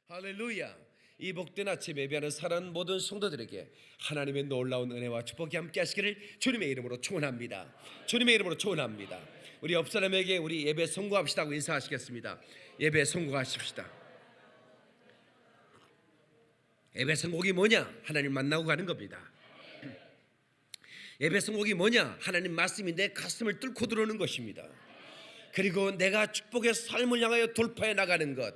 할렐루야. 이 복된 아침 예배하는 사랑하는 모든 성도들에게 하나님의 놀라운 은혜와 축복이 함께 하시기를 주님의 이름으로 축원합니다. 주님의 이름으로 축원합니다. 우리 옆 사람에게 우리 예배 성공합시다고 인사하시겠습니다. 예배 성공하십시다. 예배 성공이 뭐냐? 하나님 만나고 가는 겁니다. 예배 성공이 뭐냐? 하나님 말씀이 내 가슴을 뚫고 들어오는 것입니다. 그리고 내가 축복의 삶을 향하여 돌파해 나가는 것.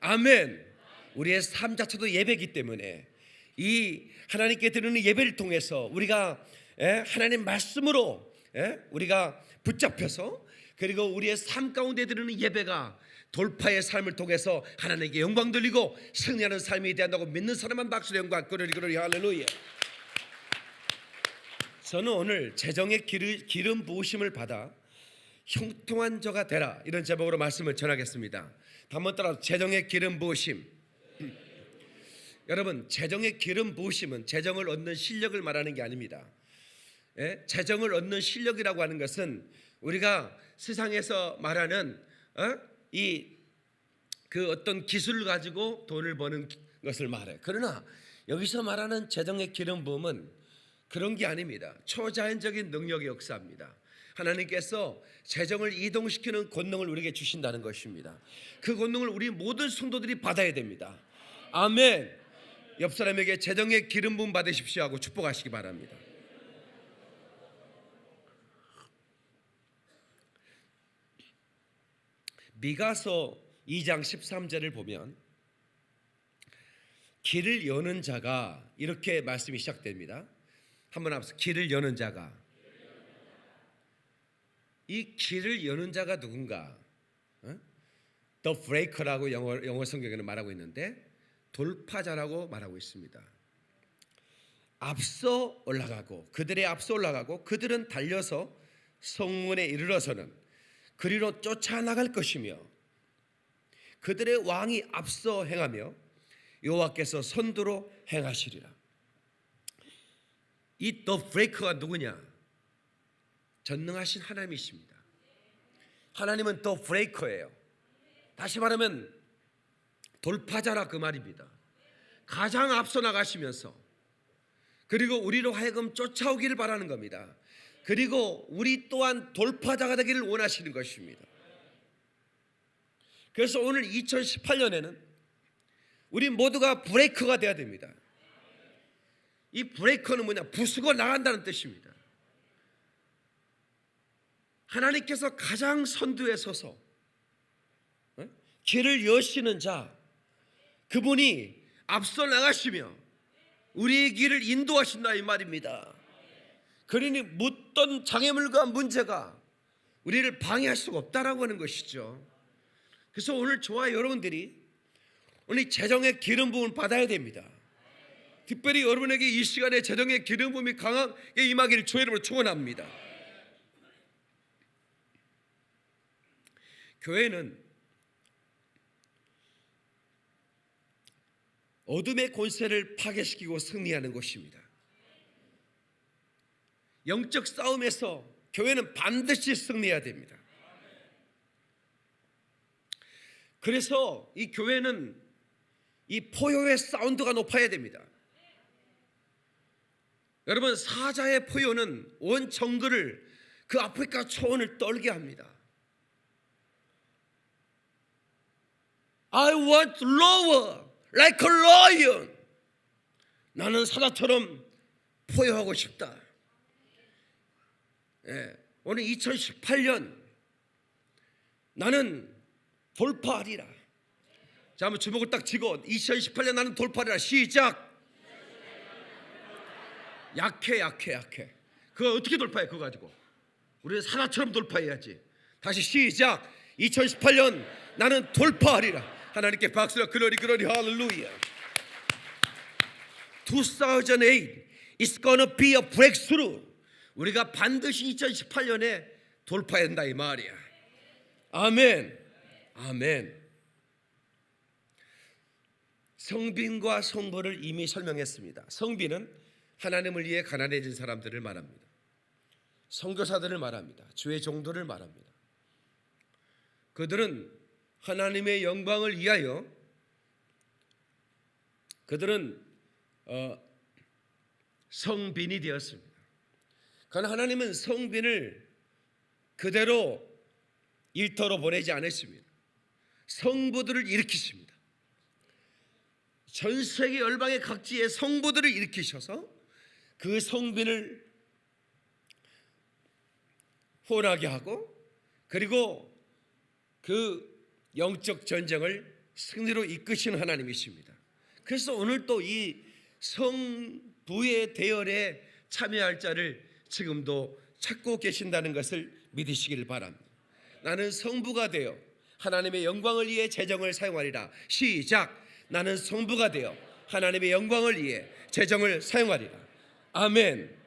아멘. 우리의 삶 자체도 예배이기 때문에 이 하나님께 드리는 예배를 통해서 우리가 하나님 말씀으로 우리가 붙잡혀서, 그리고 우리의 삶 가운데 드리는 예배가 돌파의 삶을 통해서 하나님께 영광 돌리고 승리하는 삶이 되한다고 믿는 사람만 박수로 영광 그러리 할렐루야. 저는 오늘 재정의 기름 부으심을 받아 형통한 자가 되라, 이런 제목으로 말씀을 전하겠습니다. 한번 따라 재정의 기름 부으심. 여러분, 재정의 기름 부으심은 재정을 얻는 실력을 말하는 게 아닙니다. 재정을 얻는 실력이라고 하는 것은 우리가 세상에서 말하는 그 어떤 기술을 가지고 돈을 버는 것을 말해요. 그러나 여기서 말하는 재정의 기름 부음은 그런 게 아닙니다. 초자연적인 능력의 역사입니다. 하나님께서 재정을 이동시키는 권능을 우리에게 주신다는 것입니다. 그 권능을 우리 모든 성도들이 받아야 됩니다. 아멘. 옆 사람에게 재정의 기름 부음 받으십시오 하고 축복하시기 바랍니다. 미가서 2장 13절을 보면 길을 여는 자가, 이렇게 말씀이 시작됩니다. 한번 앞서 길을 여는 자가. 이 길을 여는 자가 누군가? The breaker라고 영어 성경에는 말하고 있는데 돌파자라고 말하고 있습니다. 앞서 올라가고, 그들의 앞서 올라가고 그들은 달려서 성문에 이르러서는 그리로 쫓아나갈 것이며 그들의 왕이 앞서 행하며 여호와께서 선두로 행하시리라. 이 The breaker가 누구냐? 전능하신 하나님이십니다. 하나님은 The breaker예요. 다시 말하면 돌파자라 그 말입니다. 가장 앞서 나가시면서, 그리고 우리로 하여금 쫓아오기를 바라는 겁니다. 그리고 우리 또한 돌파자가 되기를 원하시는 것입니다. 그래서 오늘 2018년에는 우리 모두가 브레이커가 되어야 됩니다. 이 브레이커는 뭐냐? 부수고 나간다는 뜻입니다. 하나님께서 가장 선두에 서서 길을 여시는 자, 그분이 앞서 나가시며 우리의 길을 인도하신다 이 말입니다. 그러니 묻던 장애물과 문제가 우리를 방해할 수가 없다라고 하는 것이죠. 그래서 오늘 저와 여러분들이 오늘 재정의 기름 부음을 받아야 됩니다. 특별히 여러분에게 이 시간에 재정의 기름 부음이 강하게 임하기를 주의 이름으로 축원합니다. 교회는 어둠의 권세를 파괴시키고 승리하는 곳입니다. 영적 싸움에서 교회는 반드시 승리해야 됩니다. 그래서 이 교회는 이 포효의 사운드가 높아야 됩니다. 여러분, 사자의 포효는 온 정글을, 그 아프리카 초원을 떨게 합니다. I want lower like a lion. 나는 사자처럼 포효하고 싶다. 오늘 2018년 나는 돌파하리라. 자, 한번 주먹을 딱 쥐고 2018년 나는 돌파하리라. 시작. 약해. 그거 어떻게 돌파해? 그거 가지고 우리는 사자처럼 돌파해야지. 다시 시작. 2018년 나는 돌파하리라. 하나님께 박수라. 글로리 할렐루야. 2008 It's gonna be a breakthrough. 우리가 반드시 2018년에 돌파해야 된다 이 말이야. 아멘. 성빈과 성보를 이미 설명했습니다. 성빈은 하나님을 위해 가난해진 사람들을 말합니다. 선교사들을 말합니다. 주의 종도를 말합니다. 그들은 하나님의 영광을 위하여 그들은 성빈이 되었습니다. 그러나 하나님은 성빈을 그대로 일터로 보내지 않았습니다. 성부들을 일으키십니다. 전 세계 열방의 각지의 성부들을 일으키셔서 그 성빈을 혼하게 하고, 그리고 그 영적 전쟁을 승리로 이끄시는 하나님이십니다. 그래서 오늘 또 이 성부의 대열에 참여할 자를 지금도 찾고 계신다는 것을 믿으시길 바랍니다. 나는 성부가 되어 하나님의 영광을 위해 재정을 사용하리라. 시작. 나는 성부가 되어 하나님의 영광을 위해 재정을 사용하리라. 아멘.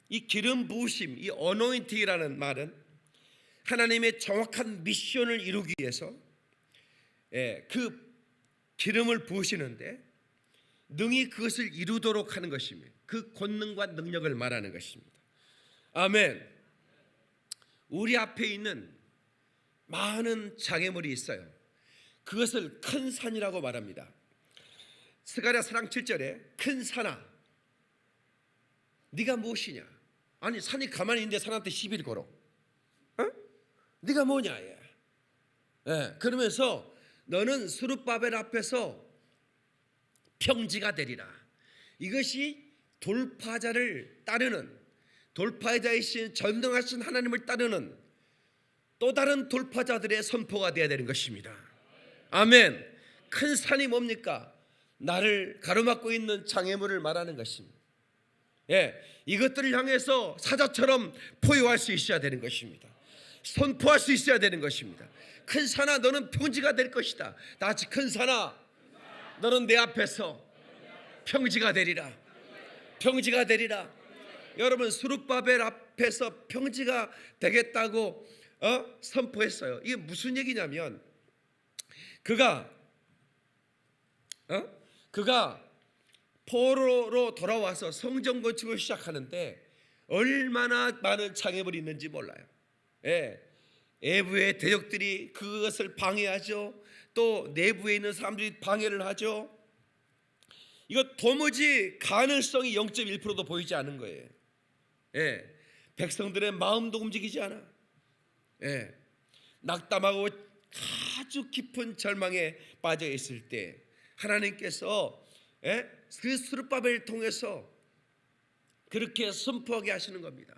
이 기름 부으심, 이 어노인팅이라는 말은 하나님의 정확한 미션을 이루기 위해서 그 기름을 부으시는데 능히 그것을 이루도록 하는 것입니다. 그 권능과 능력을 말하는 것입니다. 아멘. 우리 앞에 있는 많은 장애물이 있어요. 그것을 큰 산이라고 말합니다. 스가랴 4장 7절에 큰 산아 네가 무엇이냐? 아니 산이 가만히 있는데 산한테 시비를 걸어. 네가 뭐냐? 그러면서 너는 스룹바벨 앞에서 평지가 되리라. 이것이 돌파자를 따르는, 돌파자이신 전능하신 하나님을 따르는 또 다른 돌파자들의 선포가 되어야 되는 것입니다. 아멘. 큰 산이 뭡니까? 나를 가로막고 있는 장애물을 말하는 것입니다. 이것들을 향해서 사자처럼 포효할 수 있어야 되는 것입니다. 선포할 수 있어야 되는 것입니다. 큰 산아 너는 평지가 될 것이다. 다 같이 큰 산아 너는 내 앞에서 평지가 되리라. 평지가 되리라. 여러분 스룹바벨 앞에서 평지가 되겠다고 선포했어요. 이게 무슨 얘기냐면 그가 포로로 돌아와서 성전 건축을 시작하는데 얼마나 많은 장애물이 있는지 몰라요. 외부의 대적들이 그것을 방해하죠. 또 내부에 있는 사람들이 방해를 하죠. 이거 도무지 가능성이 0.1%도 보이지 않은 거예요. 백성들의 마음도 움직이지 않아. 낙담하고 아주 깊은 절망에 빠져 있을 때 하나님께서 그 스룹바벨을 통해서 그렇게 선포하게 하시는 겁니다.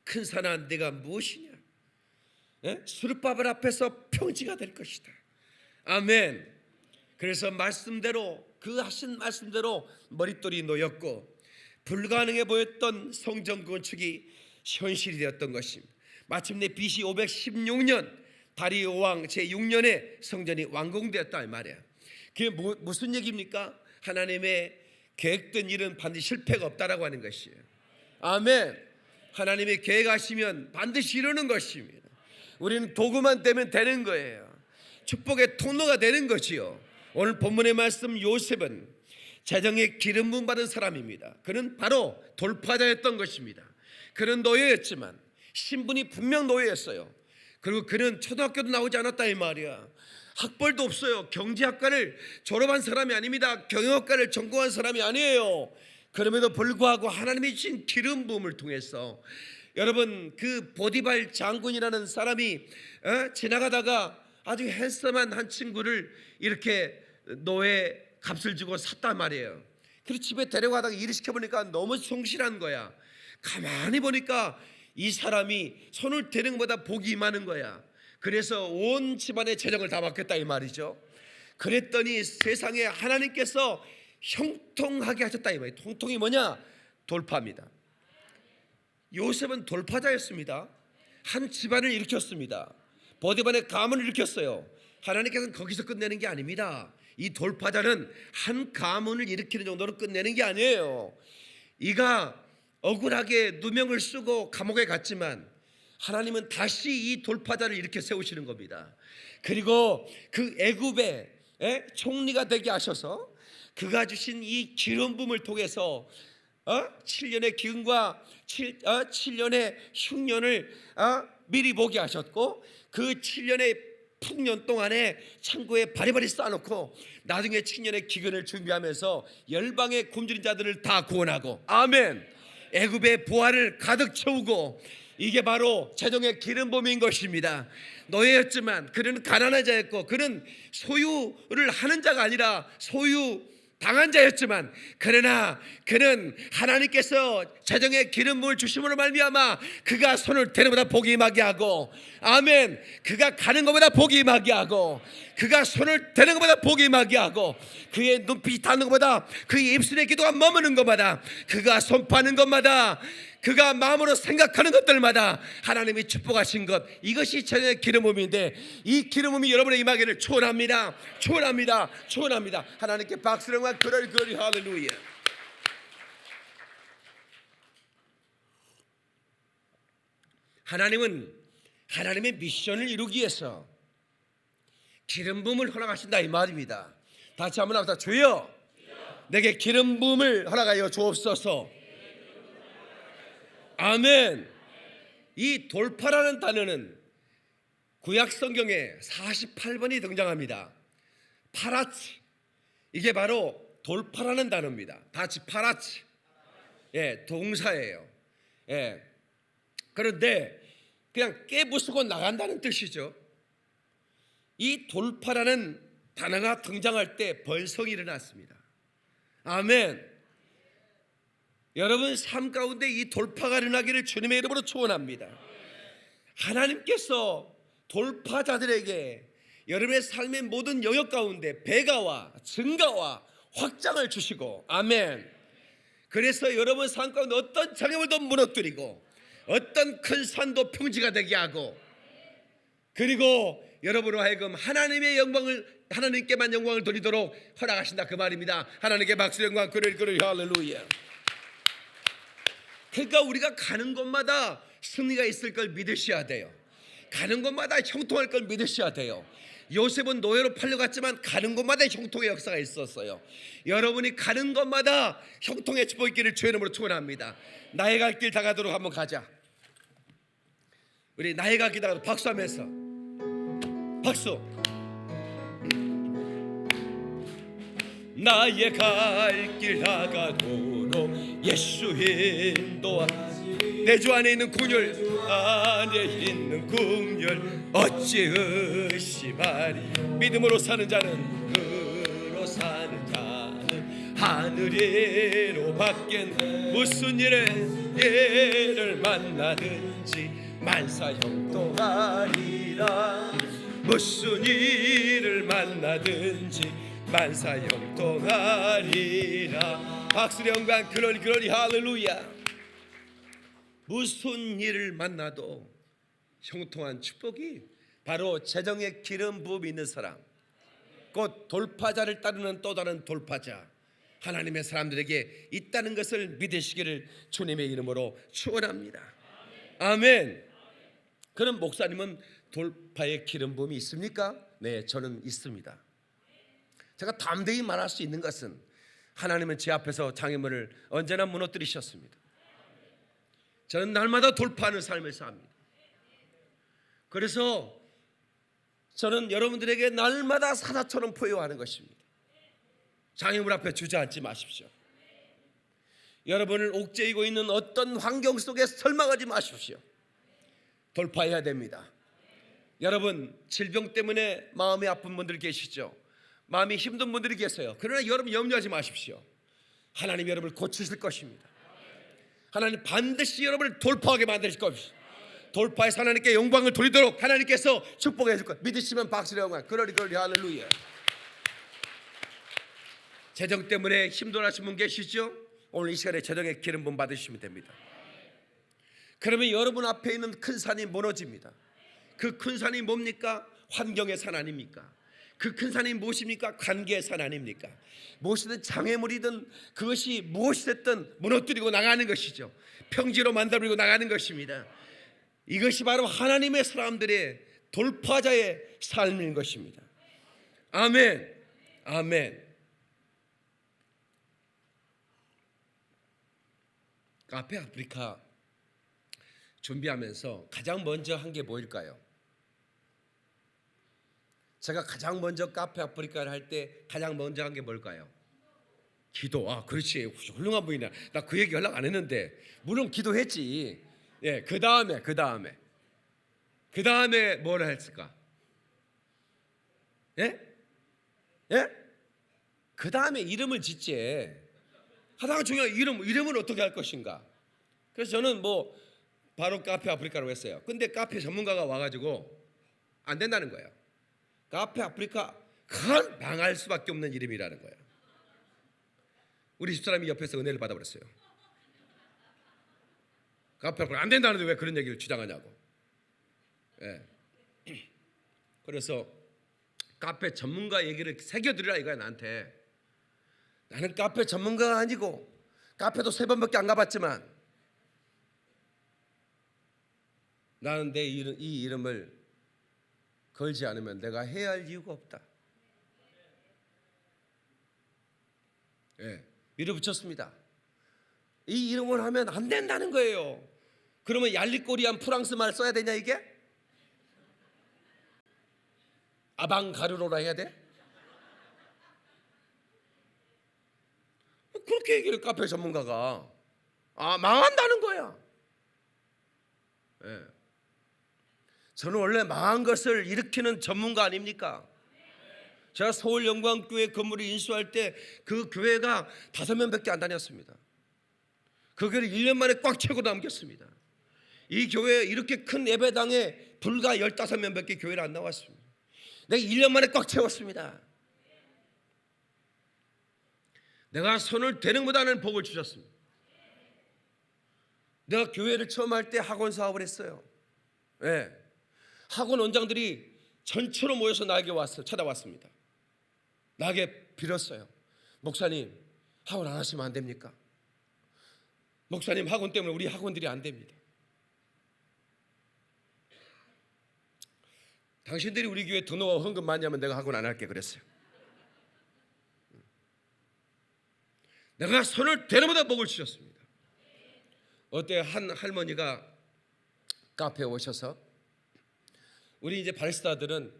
큰 산아 내가 무엇이냐? 스룹바벨 앞에서 평지가 될 것이다. 아멘. 그래서 말씀대로 그 하신 말씀대로 머릿돌이 놓였고 불가능해 보였던 성전 건축이 현실이 되었던 것입니다. 마침내 BC 516년 다리오 왕 제6년에 성전이 완공되었다 이 말이야. 그게 무슨 얘기입니까? 하나님의 계획된 일은 반드시 실패가 없다라고 하는 것이에요. 아멘. 하나님이 계획하시면 반드시 이루는 것입니다. 우리는 도구만 되면 되는 거예요. 축복의 통로가 되는 거지요. 오늘 본문의 말씀 요셉은 재정의 기름 부음 받은 사람입니다. 그는 바로 돌파자였던 것입니다. 그는 노예였지만 신분이 분명 노예였어요. 그리고 그는 초등학교도 나오지 않았다 이 말이야. 학벌도 없어요. 경제학과를 졸업한 사람이 아닙니다. 경영학과를 전공한 사람이 아니에요. 그럼에도 불구하고 하나님이 주신 기름 부음을 통해서 여러분 그 보디발 장군이라는 사람이 지나가다가 아주 핸섬한 한 친구를 이렇게 노예 값을 주고 샀단 말이에요. 그리고 집에 데려가다가 일을 시켜보니까 너무 성실한 거야. 가만히 보니까 이 사람이 손을 대는 것보다 복이 많은 거야. 그래서 온 집안의 재정을 다 맡겼다 이 말이죠. 그랬더니 세상에 하나님께서 형통하게 하셨다 이 말이에요. 통통이 뭐냐? 돌파입니다. 요셉은 돌파자였습니다. 한 집안을 일으켰습니다. 보디발의 가문을 일으켰어요. 하나님께서는 거기서 끝내는 게 아닙니다. 이 돌파자는 한 가문을 일으키는 정도로 끝내는 게 아니에요. 이가 억울하게 누명을 쓰고 감옥에 갔지만 하나님은 다시 이 돌파자를 일으켜 세우시는 겁니다. 그리고 그 애굽의 총리가 되게 하셔서 그가 주신 이 기름 부음을 통해서 7년의 기근과 7년의 흉년을 미리 보게 하셨고 그 7년의 풍년 동안에 창고에 바리바리 쌓아놓고 나중에青년의 기근을 준비하면서 열방의 굶주린 자들을 다 구원하고, 아멘, 애굽의 보화를 가득 채우고, 이게 바로 재정의 기름부음인 것입니다. 노예였지만 그는 가난한 자였고, 그는 소유를 하는 자가 아니라 소유 당한 자였지만, 그러나 그는 하나님께서 재정의 기름부음을 주심으로 말미암아 그가 손을 대는 것보다 복이 임하게 하고, 아멘, 그가 가는 것보다 복이 임하게 하고, 그가 손을 대는 것보다 복이 임하게 하고, 그의 눈빛이 닿는 것보다, 그의 입술의 기도가 머무는 것마다, 그가 선포하는 것마다, 그가 마음으로 생각하는 것들마다 하나님이 축복하신 것, 이것이 재정의 기름부음인데, 이 기름부음이 여러분의 임하기를 축원합니다. 축원합니다. 축원합니다. 하나님께 박수령과 그럴 할렐루야. 하나님은 하나님의 미션을 이루기 위해서 기름부음을 허락하신다, 이 말입니다. 다시 한번 합시다. 주여, 내게 기름부음을 허락하여 주옵소서. 아멘. 이 돌파라는 단어는 구약 성경에 48번이 등장합니다. 파라치, 이게 바로 돌파라는 단어입니다. 다치 파라치, 동사예요. 그런데 그냥 깨부수고 나간다는 뜻이죠. 이 돌파라는 단어가 등장할 때 번성이 일어났습니다. 아멘. 여러분 삶 가운데 이 돌파가 일어나기를 주님의 이름으로 축원합니다. 하나님께서 돌파자들에게 여러분의 삶의 모든 영역 가운데 배가와 증가와 확장을 주시고, 아멘. 그래서 여러분 삶 가운데 어떤 장애물도 무너뜨리고, 어떤 큰 산도 평지가 되게 하고, 그리고 여러분으로 하여금 하나님의 영광을, 하나님께만 영광을 돌리도록 허락하신다, 그 말입니다. 하나님께 박수, 영광, 그를 할렐루야. 그러니까 우리가 가는 곳마다 승리가 있을 걸 믿으셔야 돼요. 가는 곳마다 형통할 걸 믿으셔야 돼요. 요셉은 노예로 팔려갔지만 가는 곳마다 형통의 역사가 있었어요. 여러분이 가는 곳마다 형통의 축복이 있기를 주의 이름으로 축원합니다. 나의 갈 길 다 가도록 한번 가자. 우리 나의 갈 길 다 가도록 박수하면서, 박수. 나의 갈 길 다 가도록 예수 인도하시. 내 주 안에 있는 궁열, 안에 있는 궁열 어찌 의심하리. 믿음으로 사는 자는, 그로 사는 자는 하늘이로 밖엔 무슨 일을 만나든지 만사 형통하리라. 무슨 일을 만나든지 만사 형통하리라. 박수, 영광, 그러니 할렐루야. 무슨 일을 만나도 형통한 축복이 바로 재정의 기름 부음이 있는 사람, 곧 돌파자를 따르는 또 다른 돌파자, 하나님의 사람들에게 있다는 것을 믿으시기를 주님의 이름으로 축원합니다. 아멘. 그럼 목사님은 돌파의 기름 부음이 있습니까? 네, 저는 있습니다. 제가 담대히 말할 수 있는 것은 하나님은 제 앞에서 장애물을 언제나 무너뜨리셨습니다. 저는 날마다 돌파하는 삶을 삽니다. 그래서 저는 여러분들에게 날마다 사자처럼 포효하는 것입니다. 장애물 앞에 주저앉지 마십시오. 여러분을 옥죄이고 있는 어떤 환경 속에 설망하지 마십시오. 돌파해야 됩니다. 여러분 질병 때문에 마음이 아픈 분들 계시죠? 마음이 힘든 분들이 계세요. 그러나 여러분 염려하지 마십시오. 하나님 여러분을 고치실 것입니다. 하나님 반드시 여러분을 돌파하게 만드실 것입니다. 돌파해서 하나님께 영광을 돌리도록 하나님께서 축복해 줄 것 믿으시면 박수를 영광, 그러리 할렐루야. 재정 때문에 힘들어하신 분 계시죠? 오늘 이 시간에 재정의 기름 부음 받으시면 됩니다. 그러면 여러분 앞에 있는 큰 산이 무너집니다. 그 큰 산이 뭡니까? 환경의 산 아닙니까? 그 큰 산이 무엇입니까? 관계의 산 아닙니까? 무엇이든 장애물이든 그것이 무엇이 됐든 무너뜨리고 나가는 것이죠. 평지로 만들어버리고 나가는 것입니다. 이것이 바로 하나님의 사람들의 돌파자의 삶인 것입니다. 아멘. 아멘. 카페 아프리카 준비하면서 가장 먼저 한 게 뭐일까요? 제가 가장 먼저 카페 아프리카를 할 때 가장 먼저 한 게 뭘까요? 기도. 아, 그렇지. 훌륭한 분이네. 나 그 얘기 연락 안 했는데 물론 기도했지. 예, 그 다음에 뭘 했을까? 예? 예? 그 다음에 이름을 짓지. 가장 중요한 이름을 어떻게 할 것인가. 그래서 저는 뭐 바로 카페 아프리카라고 했어요. 근데 카페 전문가가 와가지고 안 된다는 거예요. 카페 아프리카 큰 망할 수밖에 없는 이름이라는 거예요. 우리 집사람이 옆에서 은혜를 받아버렸어요. 카페 아프리카 안 된다는데 왜 그런 얘기를 주장하냐고. 예. 그래서 카페 전문가 얘기를 새겨드리라 이거야 나한테. 나는 카페 전문가가 아니고 카페도 3번밖에 안 가봤지만 나는 이 이름을 걸지 않으면 내가 해야 할 이유가 없다. 예, 밀어붙였습니다. 이 이름을 하면 안 된다는 거예요. 그러면 얄리꼬리한 프랑스 말 써야 되냐 이게? 아방가르로라 해야 돼? 그렇게 얘기를 카페 전문가가 망한다는 거야. 예. 저는 원래 망한 것을 일으키는 전문가 아닙니까? 제가 서울 영광교회 건물을 인수할 때 그 교회가 5명밖에 안 다녔습니다. 그 교회를 1년 만에 꽉 채우고 남겼습니다. 이 교회 이렇게 큰 예배당에 불과 15명밖에 교회를 안 나왔습니다. 내가 1년 만에 꽉 채웠습니다. 내가 손을 대는 것보다는 복을 주셨습니다. 내가 교회를 처음 할 때 학원 사업을 했어요. 네. 학원 원장들이 전체로 모여서 나에게 찾아왔습니다. 나에게 빌었어요. 목사님, 학원 안 하시면 안 됩니까? 목사님, 학원 때문에 우리 학원들이 안 됩니다. 당신들이 우리 교회 등록하고 헌금 많이 하면 내가 학원 안 할게 그랬어요. 내가 손을 대는 것보다 복을 주셨습니다. 어때 한 할머니가 카페에 오셔서 우리 이제 바리스타들은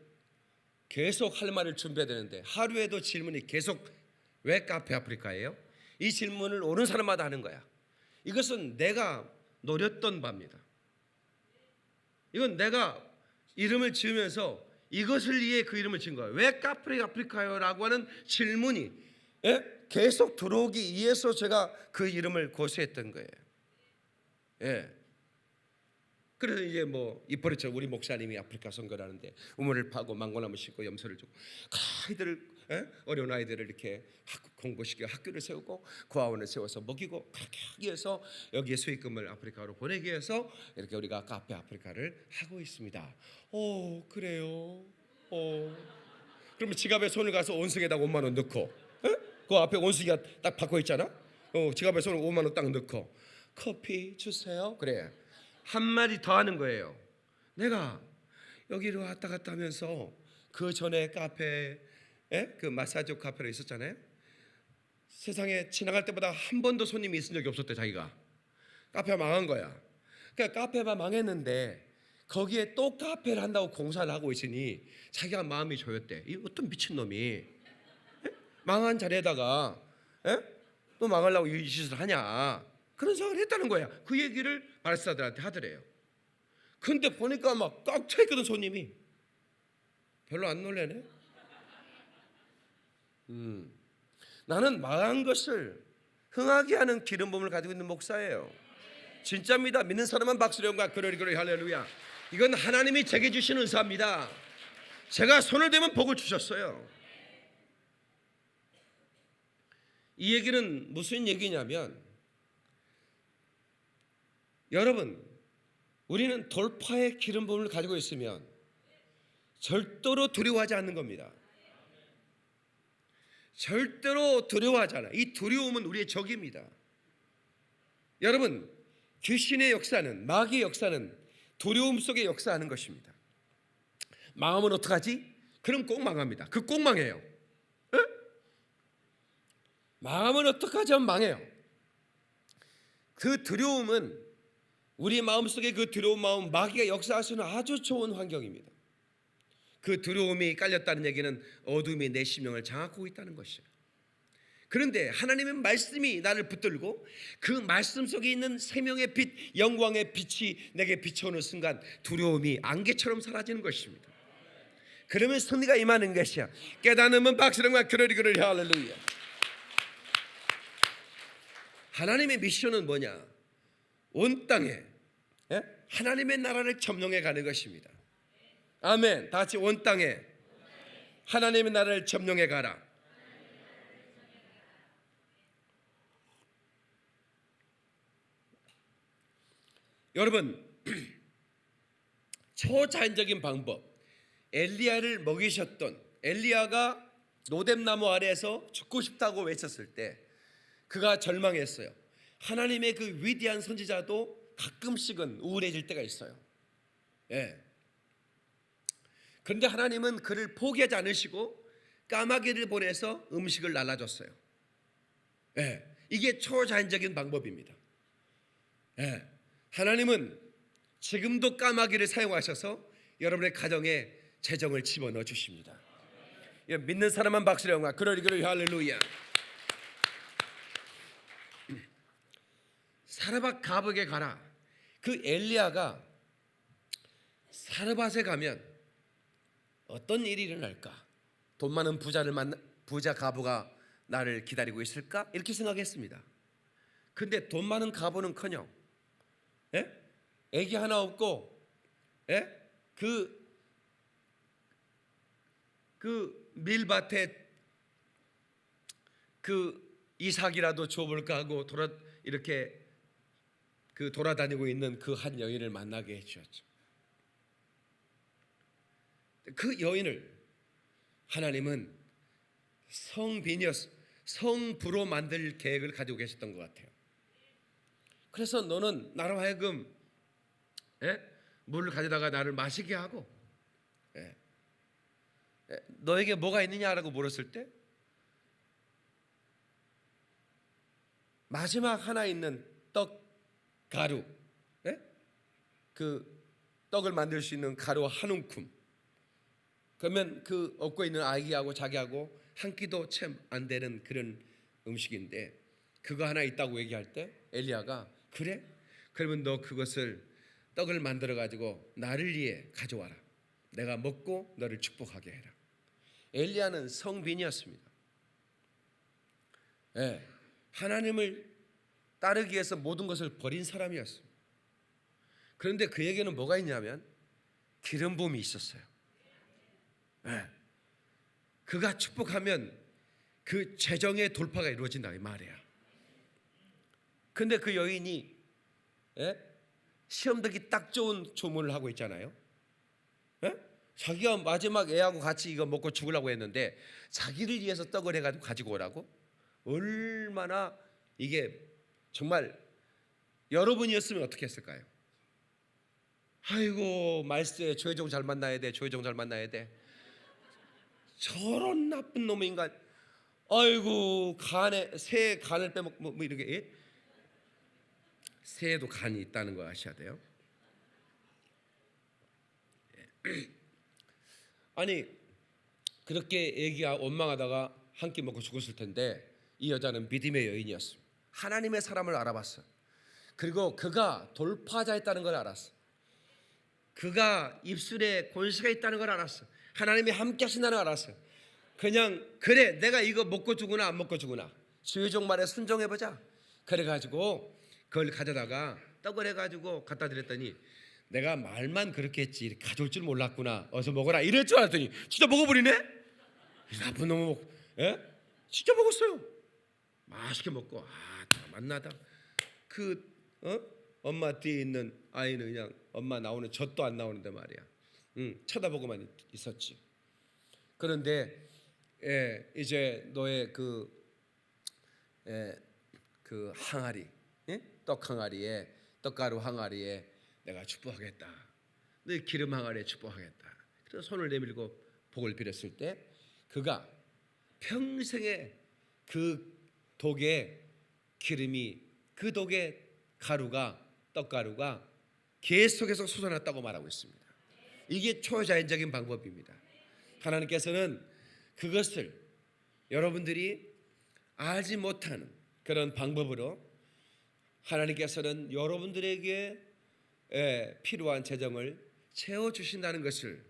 계속 할 말을 준비해야 되는데 하루에도 질문이 계속 왜 카페 아프리카예요? 이 질문을 오는 사람마다 하는 거야. 이것은 내가 노렸던 바입니다. 이건 내가 이름을 지으면서 이것을 위해 그 이름을 지은 거예요. 왜 카페 아프리카요? 라고 하는 질문이 계속 들어오기 위해서 제가 그 이름을 고수했던 거예요. 예. 그래서 이제 뭐 이뻐리처 우리 목사님이 아프리카 선교를 하는데 우물을 파고 망고나무 심고 염소를 주고 아이들을 어려운 아이들을 이렇게 공부시키고 학교를 세우고 고아원을 세워서 먹이고 그렇게 하기 위해서 여기에 수익금을 아프리카로 보내기 위해서 이렇게 우리가 카페 아프리카를 하고 있습니다. 오 그래요. 그러면 지갑에 손을 가서 온숭이에다 5만 원 넣고 그 앞에 온숭이가 딱 박혀 있잖아. 지갑에 손을 5만 원 딱 넣고 커피 주세요. 그래. 한마디 더 하는 거예요. 내가 여기로 왔다 갔다 하면서 그 전에 카페 그 마사지 카페로 있었잖아요. 세상에 지나갈 때보다 한 번도 손님이 있은 적이 없었대. 자기가 카페가 망한 거야. 그러니까 카페가 망했는데 거기에 또 카페를 한다고 공사를 하고 있으니 자기가 마음이 조였대. 이 어떤 미친놈이 망한 자리에다가 또 망하려고 이 짓을 하냐, 그런 생각을 했다는 거야. 그 얘기를 바리스타들한테 하더래요. 근데 보니까 막 꽉 차 있거든. 손님이 별로 안 놀래네. 나는 망한 것을 흥하게 하는 기름 부음을 가지고 있는 목사예요. 진짜입니다. 믿는 사람만 박수로 영광 그러리 할렐루야. 이건 하나님이 제게 주신 은사입니다. 제가 손을 대면 복을 주셨어요. 이 얘기는 무슨 얘기냐면, 여러분, 우리는 돌파의 기름 부음을 가지고 있으면 절대로 두려워하지 않는 겁니다. 절대로 두려워하지 않아. 이 두려움은 우리의 적입니다. 여러분, 귀신의 역사는, 마귀의 역사는 두려움 속에 역사하는 것입니다. 망하면 어떡하지? 그럼 꼭 망합니다. 그 꼭 망해요. 망하면 어떡하지? 하면 망해요. 그 두려움은 우리 마음속에 그 두려운 마음, 마귀가 역사할 수 있는 아주 좋은 환경입니다. 그 두려움이 깔렸다는 얘기는 어둠이 내 심령을 장악하고 있다는 것이에요. 그런데 하나님의 말씀이 나를 붙들고 그 말씀 속에 있는 생명의 빛, 영광의 빛이 내게 비춰오는 순간 두려움이 안개처럼 사라지는 것입니다. 그러면 승리가 임하는 것이야. 깨닫으면 박수령과 그러리 할렐루야. 하나님의 미션은 뭐냐? 온 땅에 하나님의 나라를 점령해 가는 것입니다. 아멘. 다 같이 온 땅에 하나님의 나라를 점령해 가라. 여러분, 초자연적인 방법, 엘리야를 먹이셨던, 엘리야가 노뎀나무 아래에서 죽고 싶다고 외쳤을 때 그가 절망했어요. 하나님의 그 위대한 선지자도 가끔씩은 우울해질 때가 있어요. 그런데 하나님은 그를 포기하지 않으시고 까마귀를 보내서 음식을 날라줬어요. 이게 초자연적인 방법입니다. 하나님은 지금도 까마귀를 사용하셔서 여러분의 가정에 재정을 집어넣어 주십니다. 믿는 사람만 박수를 영화 그러리 할렐루야. 사르밧 가복에 가라. 그 엘리야가 사르밧에 가면 어떤 일이 일어날까? 돈 많은 부자 가부가 나를 기다리고 있을까? 이렇게 생각했습니다. 근데 돈 많은 가부는커녕 애기 하나 없고 그 밀밭에 그 이삭이라도 줘볼까 하고 이렇게 돌아다니고 있는 그 한 여인을 만나게 해주었죠. 그 여인을 하나님은 성부로 만들 계획을 가지고 계셨던 것 같아요. 그래서 너는 나로 하여금 물을 가져다가 나를 마시게 하고 너에게 뭐가 있느냐라고 물었을 때 마지막 하나 있는 떡 가루, 그 떡을 만들 수 있는 가루 한 움큼, 그러면 그 얻고 있는 아기하고 자기하고 한 끼도 채 안 되는 그런 음식인데 그거 하나 있다고 얘기할 때 엘리야가 그래? 그러면 너 그것을 떡을 만들어 가지고 나를 위해 가져와라. 내가 먹고 너를 축복하게 해라. 엘리야는 성빈이었습니다. 하나님을 따르기 위해서 모든 것을 버린 사람이었습니다. 그런데 그에게는 뭐가 있냐면 기름 부음이 있었어요. 그가 축복하면 그 재정의 돌파가 이루어진다 이 말이야. 근데 그 여인이 시험 듣기 딱 좋은 조문을 하고 있잖아요. 자기가 마지막 애하고 같이 이거 먹고 죽으려고 했는데 자기를 위해서 떡을 해가지고 가지고 오라고? 얼마나 이게 정말 여러분이었으면 어떻게 했을까요? 아이고 말세 조혜종 잘 만나야 돼. 조혜종 잘 만나야 돼. 저런 나쁜 놈의 인간. 아이고 새 간을 빼먹 뭐 이렇게 새에도 간이 있다는 거 아셔야 돼요. 아니 그렇게 애기가 원망하다가 한 끼 먹고 죽었을 텐데 이 여자는 믿음의 여인이었습니다. 하나님의 사람을 알아봤어요. 그리고 그가 돌파자였다는 걸 알았어. 그가 입술에 권세가 있다는 걸 알았어. 하나님이 함께 하신다는 걸 알았어요. 그냥 그래 내가 이거 먹고 죽으나 안 먹고 죽으나 주의종 말에 순종해보자. 그래가지고 그걸 가져다가 떡을 해가지고 갖다 드렸더니 내가 말만 그렇게 했지 가져올 줄 몰랐구나. 어서 먹어라 이럴 줄 알았더니 진짜 먹어버리네. 이 나쁜 놈은 진짜 먹었어요. 맛있게 먹고 맛나다. 엄마 뒤에 있는 아이는 그냥 엄마 나오는 젖도 안 나오는데 말이야. 쳐다보고만 있었지. 그런데 이제 너의 그 항아리, 떡 항아리에 떡가루 항아리에 내가 축복하겠다. 너의 기름 항아리에 축복하겠다. 그래서 손을 내밀고 복을 빌었을 때 그가 평생에 그 독의 기름이 그 독의 가루가 떡가루가 계속해서 솟아났다고 말하고 있습니다. 이게 초자연적인 방법입니다. 하나님께서는 그것을 여러분들이 알지 못하는 그런 방법으로 하나님께서는 여러분들에게 필요한 재정을 채워주신다는 것을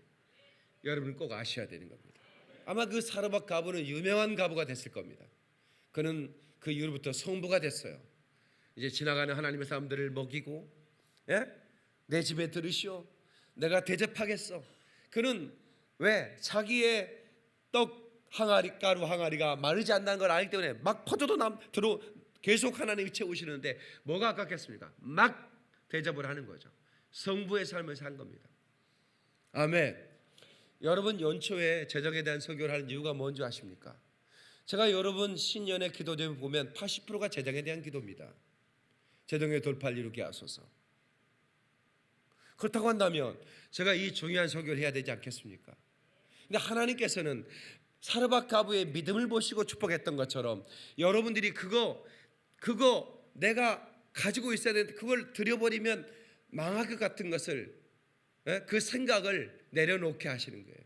여러분 꼭 아셔야 되는 겁니다. 아마 그 사르밧 과부는 유명한 과부가 됐을 겁니다. 그는 그 이후부터 성부가 됐어요. 이제 지나가는 하나님의 사람들을 먹이고, 내 집에 들으시오, 내가 대접하겠어. 그는 왜? 자기의 떡 항아리, 가루 항아리가 마르지 않는다는 걸 알기 때문에 막 퍼져도 계속 하나님이 채우시는데 뭐가 아깝겠습니까? 막 대접을 하는 거죠. 성부의 삶을 산 겁니다. 아멘. 여러분, 연초에 재정에 대한 설교를 하는 이유가 뭔지 아십니까? 제가 여러분 신년의 기도제를 보면 80%가 재정에 대한 기도입니다. 재정의 돌파를 이루게 하소서. 그렇다고 한다면 제가 이 중요한 설교를 해야 되지 않겠습니까? 근데 하나님께서는 사르밧 과부의 믿음을 보시고 축복했던 것처럼 여러분들이 그거 내가 가지고 있어야 되는데 그걸 드려버리면 망할 것 같은 것을, 그 생각을 내려놓게 하시는 거예요.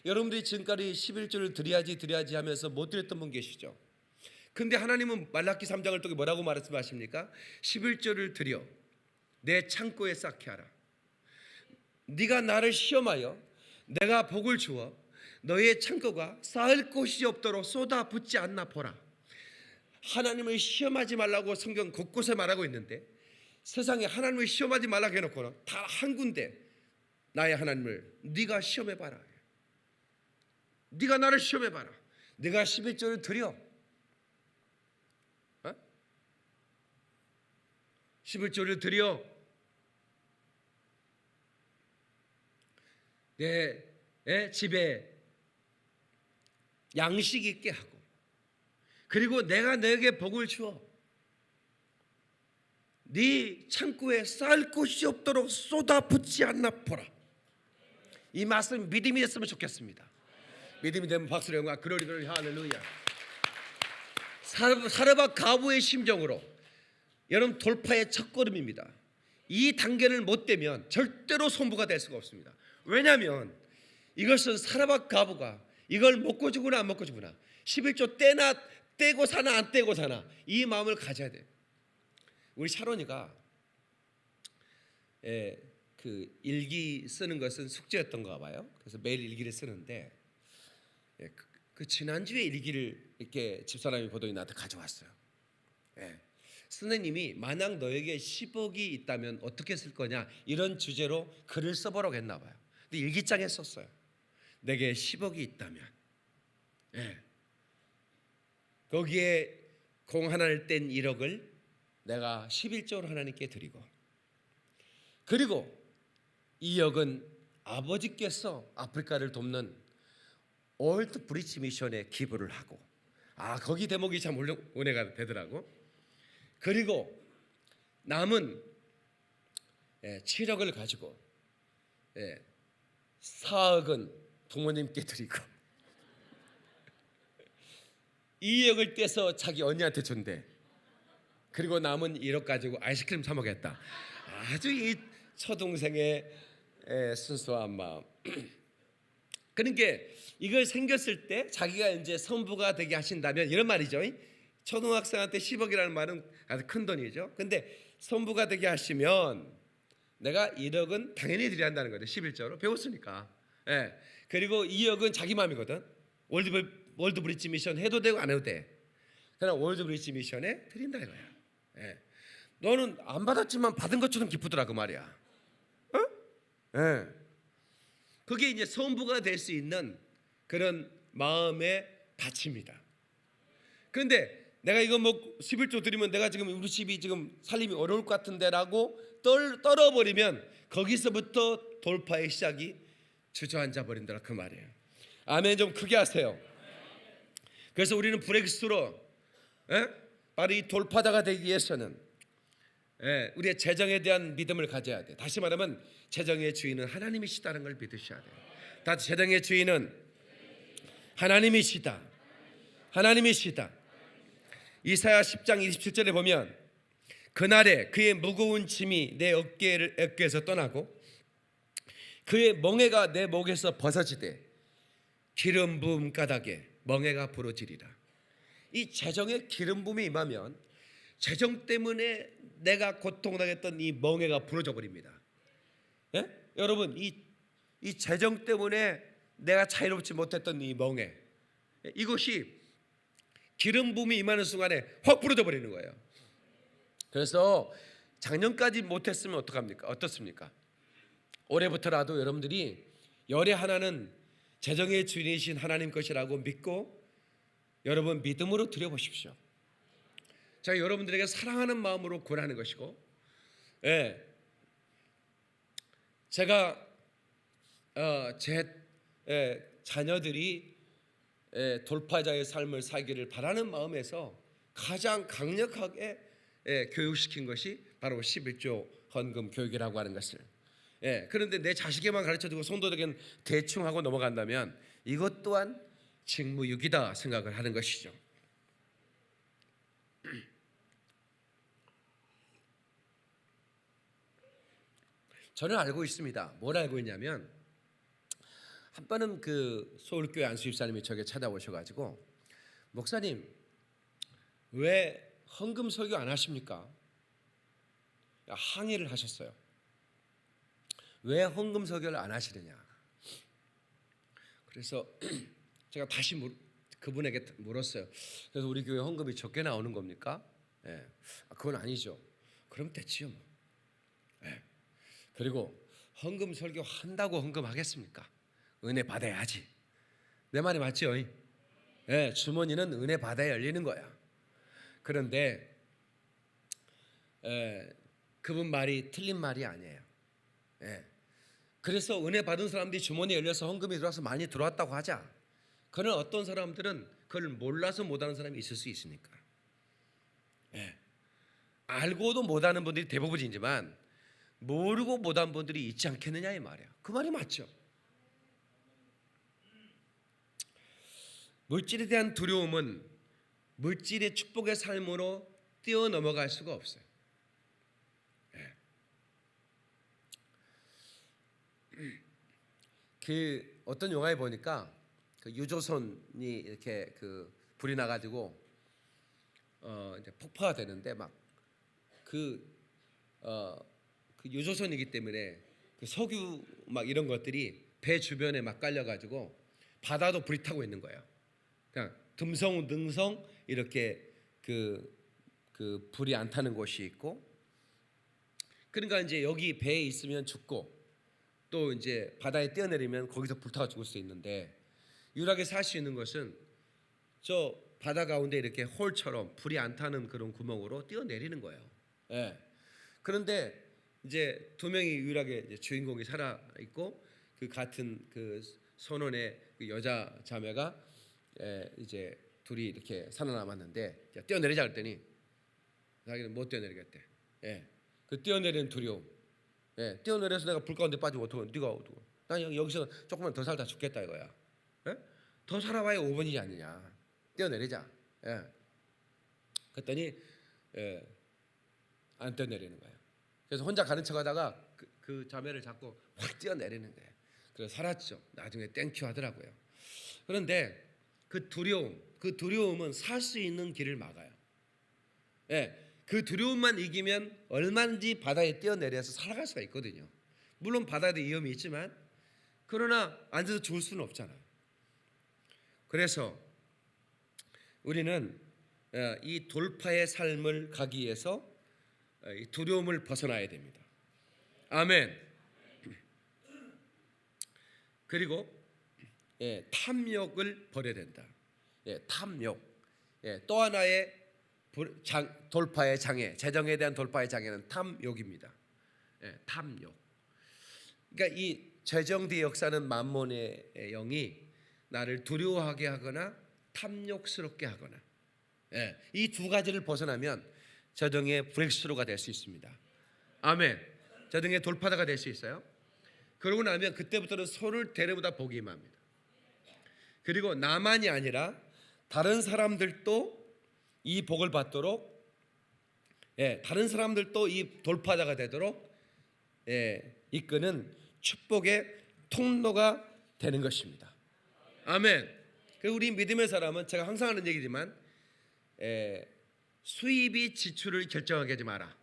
여러분들이 지금까지 11조를 드려야지 하면서 못 드렸던 분 계시죠? 근데 하나님은 말라기 3장을 또 뭐라고 말씀하십니까? 11조를 드려 내 창고에 쌓게 하라. 네가 나를 시험하여 내가 복을 주어 너의 창고가 쌓을 곳이 없도록 쏟아붓지 않나 보라. 하나님을 시험하지 말라고 성경 곳곳에 말하고 있는데 세상에 하나님을 시험하지 말라고 해놓고는 다 한 군데 나의 하나님을 네가 시험해봐라. 네가 나를 시험해봐라. 네가 11조를 드려. 11조를 드려 내 집에 양식 있게 하고, 그리고 내가 너에게 복을 주어 네 창고에 쌓을 곳이 없도록 쏟아붓지 않나 보라. 이 말씀 믿음이 됐으면 좋겠습니다. 믿음이 되면 박수로 영광. 그러리 할렐루야. 사르밧 과부의 심정으로 여러분 돌파의 첫걸음입니다. 이 단계를 못 되면 절대로 손부가 될 수가 없습니다. 왜냐하면 이것은 사르밧 과부가 이걸 먹고 주구나 안 먹고 주구나, 11조 떼고 사나 안 떼고 사나, 이 마음을 가져야 돼요. 우리 샤론이가 그 일기 쓰는 것은 숙제였던가 봐요. 그래서 매일 일기를 쓰는데 그 지난주에 일기를 이렇게 집사람이 보더니 나한테 가져왔어요. 선생님이 만약 너에게 10억이 있다면 어떻게 쓸 거냐, 이런 주제로 글을 써보라고 했나 봐요. 근데 일기장에 썼어요. 내게 10억이 있다면, 거기에 공 하나를 뗀 1억을 내가 11조로 하나님께 드리고, 그리고 2억은 아버지께서 아프리카를 돕는 월드 브리치 미션에 기부를 하고, 거기 대목이 참 은혜가 되더라고. 그리고 남은 7억을 가지고 4억은 부모님께 드리고 2억을 떼서 자기 언니한테 준대. 그리고 남은 1억 가지고 아이스크림 사 먹겠다. 아주 이 초동생의 순수한 마음. 그러니까 이걸 생겼을 때 자기가 이제 선부가 되게 하신다면, 이런 말이죠. 초등학생한테 10억이라는 말은 아주 큰 돈이죠. 근데 선부가 되게 하시면 내가 1억은 당연히 드려야 한다는 거죠. 11조로 배웠으니까. 그리고 2억은 자기 마음이거든. 월드 브리치 미션 해도 되고 안 해도 돼. 그냥 월드 브리치 미션에 드린다 이거야. 너는 안 받았지만 받은 것처럼 기쁘더라 그 말이야. 그게 이제 선부가 될 수 있는 그런 마음의 밭입니다. 그런데 내가 이거 11조 드리면 내가 지금 우리 집이 지금 살림이 어려울 것 같은데라고 떨어버리면 거기서부터 돌파의 시작이 주저앉아 버린다 그 말이에요. 아멘. 좀 크게 하세요. 그래서 우리는 브렉스로 바로 이 돌파자가 되기 위해서는 우리의 재정에 대한 믿음을 가져야 돼. 다시 말하면 재정의 주인은 하나님이시다는 걸 믿으셔야 돼요. 다시 재정의 주인은 하나님이시다. 하나님이시다. 이사야 10장 27절에 보면 그날에 그의 무거운 짐이 내 어깨에서 떠나고 그의 멍에가 내 목에서 벗어지되 기름 부음 가닥에 멍에가 부러지리라. 이 재정의 기름 부음이 임하면 재정 때문에 내가 고통당했던 이 멍에가 부러져 버립니다. 예? 여러분, 이 재정 때문에 내가 자유롭지 못했던 이 멍에, 이것이 기름 부음이 임하는 순간에 확 부러져 버리는 거예요. 그래서 작년까지 못했으면 어떡합니까? 어떻습니까? 올해부터라도 여러분들이 열의 하나는 재정의 주인이신 하나님 것이라고 믿고 여러분 믿음으로 드려보십시오. 제가 여러분들에게 사랑하는 마음으로 권하는 것이고, 제가 제 자녀들이 돌파자의 삶을 살기를 바라는 마음에서 가장 강력하게 교육시킨 것이 바로 11조 헌금 교육이라고 하는 것을. 그런데 내 자식에만 가르쳐주고 성도들에게는 대충 하고 넘어간다면 이것 또한 직무유기다 생각을 하는 것이죠. 저는 알고 있습니다. 뭘 알고 있냐면, 한 번은 그 서울교회 안수집사님이 저에게 찾아오셔가지고, 목사님 왜 헌금 설교 안 하십니까? 항의를 하셨어요. 왜 헌금 설교를 안 하시느냐? 그래서 제가 다시 그분에게 물었어요. 그래서 우리 교회 헌금이 적게 나오는 겁니까? 그건 아니죠. 그럼 됐지요 뭐. 그리고 헌금 설교 한다고 헌금하겠습니까? 은혜 받아야지. 내 말이 맞죠? 주머니는 은혜 받아야 열리는 거야. 그런데 그분 말이 틀린 말이 아니에요. 그래서 은혜 받은 사람들이 주머니 열려서 헌금이 들어와서 많이 들어왔다고 하자. 그러나 어떤 사람들은 그걸 몰라서 못하는 사람이 있을 수 있으니까. 알고도 못하는 분들이 대부분이지만 모르고 못한 분들이 있지 않겠느냐 이 말이야. 그 말이 맞죠. 물질에 대한 두려움은 물질의 축복의 삶으로 뛰어넘어갈 수가 없어요. 그 어떤 영화에 보니까 그 유조선이 이렇게 그 불이 나가지고 이제 폭파가 되는데 막 그 유조선이기 때문에 그 석유 막 이런 것들이 배 주변에 막 깔려가지고 바다도 불이 타고 있는 거예요. 그냥 듬성듬성 이렇게 그 불이 안 타는 곳이 있고, 그러니까 이제 여기 배에 있으면 죽고 또 이제 바다에 뛰어내리면 거기서 불타가 죽을 수 있는데, 유일하게 살 수 있는 것은 저 바다 가운데 이렇게 홀처럼 불이 안 타는 그런 구멍으로 뛰어내리는 거예요. 그런데 이제 두 명이 유일하게 이제 주인공이 살아 있고, 그 같은 그 선원의 그 여자 자매가 이제 둘이 이렇게 살아남았는데, 뛰어내리자 그랬더니 자기는 못 뛰어내리겠대. 그 뛰어내리는 두려움. 뛰어내려서 내가 불 가운데 빠지면 어떡해? 네가 어떡해? 난 여기서 조금만 더 살다 죽겠다 이거야. 더 살아봐야 5분이지 않느냐. 뛰어내리자. 그랬더니 안 뛰어내리는 거예요. 그래서 혼자 가는 척하다가 그 자매를 잡고 확 뛰어내리는 거예요. 그래서 살았죠. 나중에 땡큐 하더라고요. 그런데 그 두려움은 살 수 있는 길을 막아요. 그 두려움만 이기면 얼마든지 바다에 뛰어내려서 살아갈 수가 있거든요. 물론 바다에도 위험이 있지만, 그러나 앉아서 죽을 수는 없잖아요. 그래서 우리는 이 돌파의 삶을 가기 위해서 이 두려움을 벗어나야 됩니다. 아멘. 그리고 탐욕을 버려야 된다. 탐욕. 또 하나의 돌파의 장애, 재정에 대한 돌파의 장애는 탐욕입니다. 탐욕. 그러니까 이 재정의 역사는 만몬의 영이 나를 두려워하게 하거나 탐욕스럽게 하거나, 이 두 가지를 벗어나면 재정의 브렉스루가 될 수 있습니다. 아멘. 재정의 돌파자가 될 수 있어요. 그러고 나면 그때부터는 손을 대려보다 복이 임합니다. 그리고 나만이 아니라 다른 사람들도 이 복을 받도록, 다른 사람들도 이 돌파자가 되도록 이끄는 축복의 통로가 되는 것입니다. 아멘. 그 우리 믿음의 사람은 제가 항상 하는 얘기지만 수입이 지출을 결정하게 하지 마라.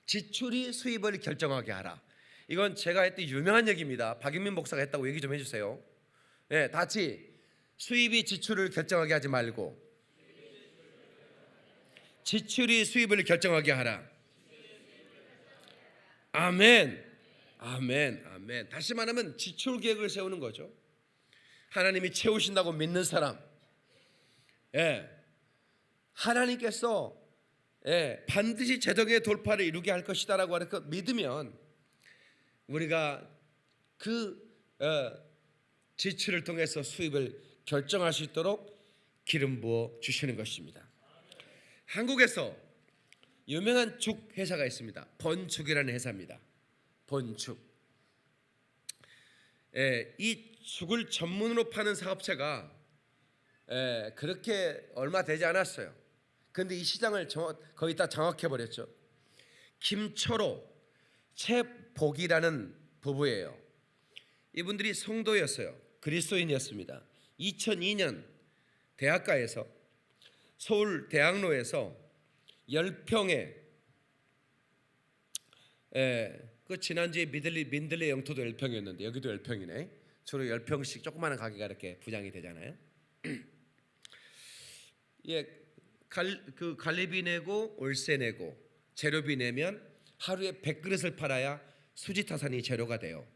지출이 수입을 결정하게 하라. 이건 제가 했던 유명한 얘기입니다. 박윤민 목사가 했다고 얘기 좀 해주세요. 같이 수입이 지출을 결정하게 하지 말고 지출이 수입을 결정하게 하라. 아멘. 아멘. 아멘. 다시 말하면 지출 계획을 세우는 거죠. 하나님이 채우신다고 믿는 사람, 하나님께서 반드시 재정의 돌파를 이루게 할 것이다라고 하는 그 믿으면 우리가 그 지출을 통해서 수입을 결정할 수 있도록 기름 부어 주시는 것입니다. 한국에서 유명한 죽 회사가 있습니다. 번죽이라는 회사입니다. 번죽. 이 죽을 전문으로 파는 사업체가 그렇게 얼마 되지 않았어요. 그런데 이 시장을 거의 다 장악해 버렸죠. 김초로, 최복이라는 부부예요. 이분들이 성도였어요. 그리스도인이었습니다. 2002년 대학가에서 서울 대학로에서 10평에 그 지난주에 민들레 영토도 10평이었는데 여기도 10평이네. 주로 10평씩 조그마한 가게가 이렇게 부장이 되잖아요. 그 관리비 내고 월세 내고 재료비 내면 하루에 100그릇을 팔아야 수지타산이 재료가 돼요.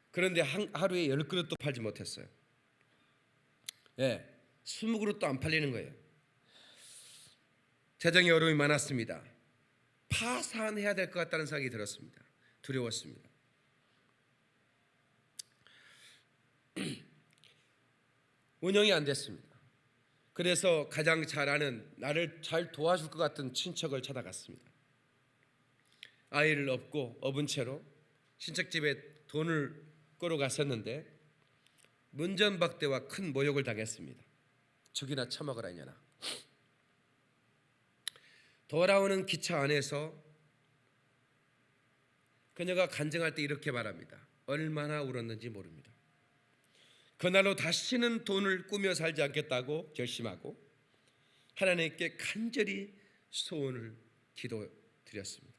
그런데 하루에 10그릇도 팔지 못했어요. 20그릇도 안 팔리는 거예요. 재정의 어려움이 많았습니다. 파산해야 될 것 같다는 생각이 들었습니다. 두려웠습니다. 운영이 안 됐습니다. 그래서 가장 잘 아는, 나를 잘 도와줄 것 같은 친척을 찾아갔습니다. 아이를 업은 채로 친척집에 돈을 끌어갔었는데 문전박대와 큰 모욕을 당했습니다. 죽이나 처먹으라 이년아. 돌아오는 기차 안에서 그녀가 간증할 때 이렇게 말합니다. 얼마나 울었는지 모릅니다. 그날로 다시는 돈을 꾸며 살지 않겠다고 결심하고 하나님께 간절히 소원을 기도드렸습니다.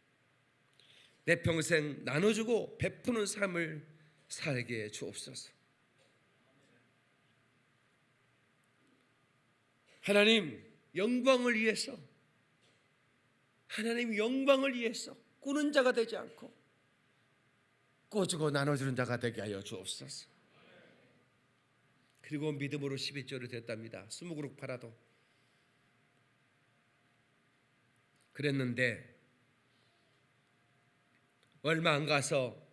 내 평생 나눠주고 베푸는 삶을 살게 주옵소서. 하나님 영광을 위해서, 하나님 영광을 위해서 꾸는 자가 되지 않고 꿔주고 나눠주는 자가 되게 하여 주옵소서. 그리고 믿음으로 12조를 드렸답니다. 20그릇 팔아도. 그랬는데 얼마 안 가서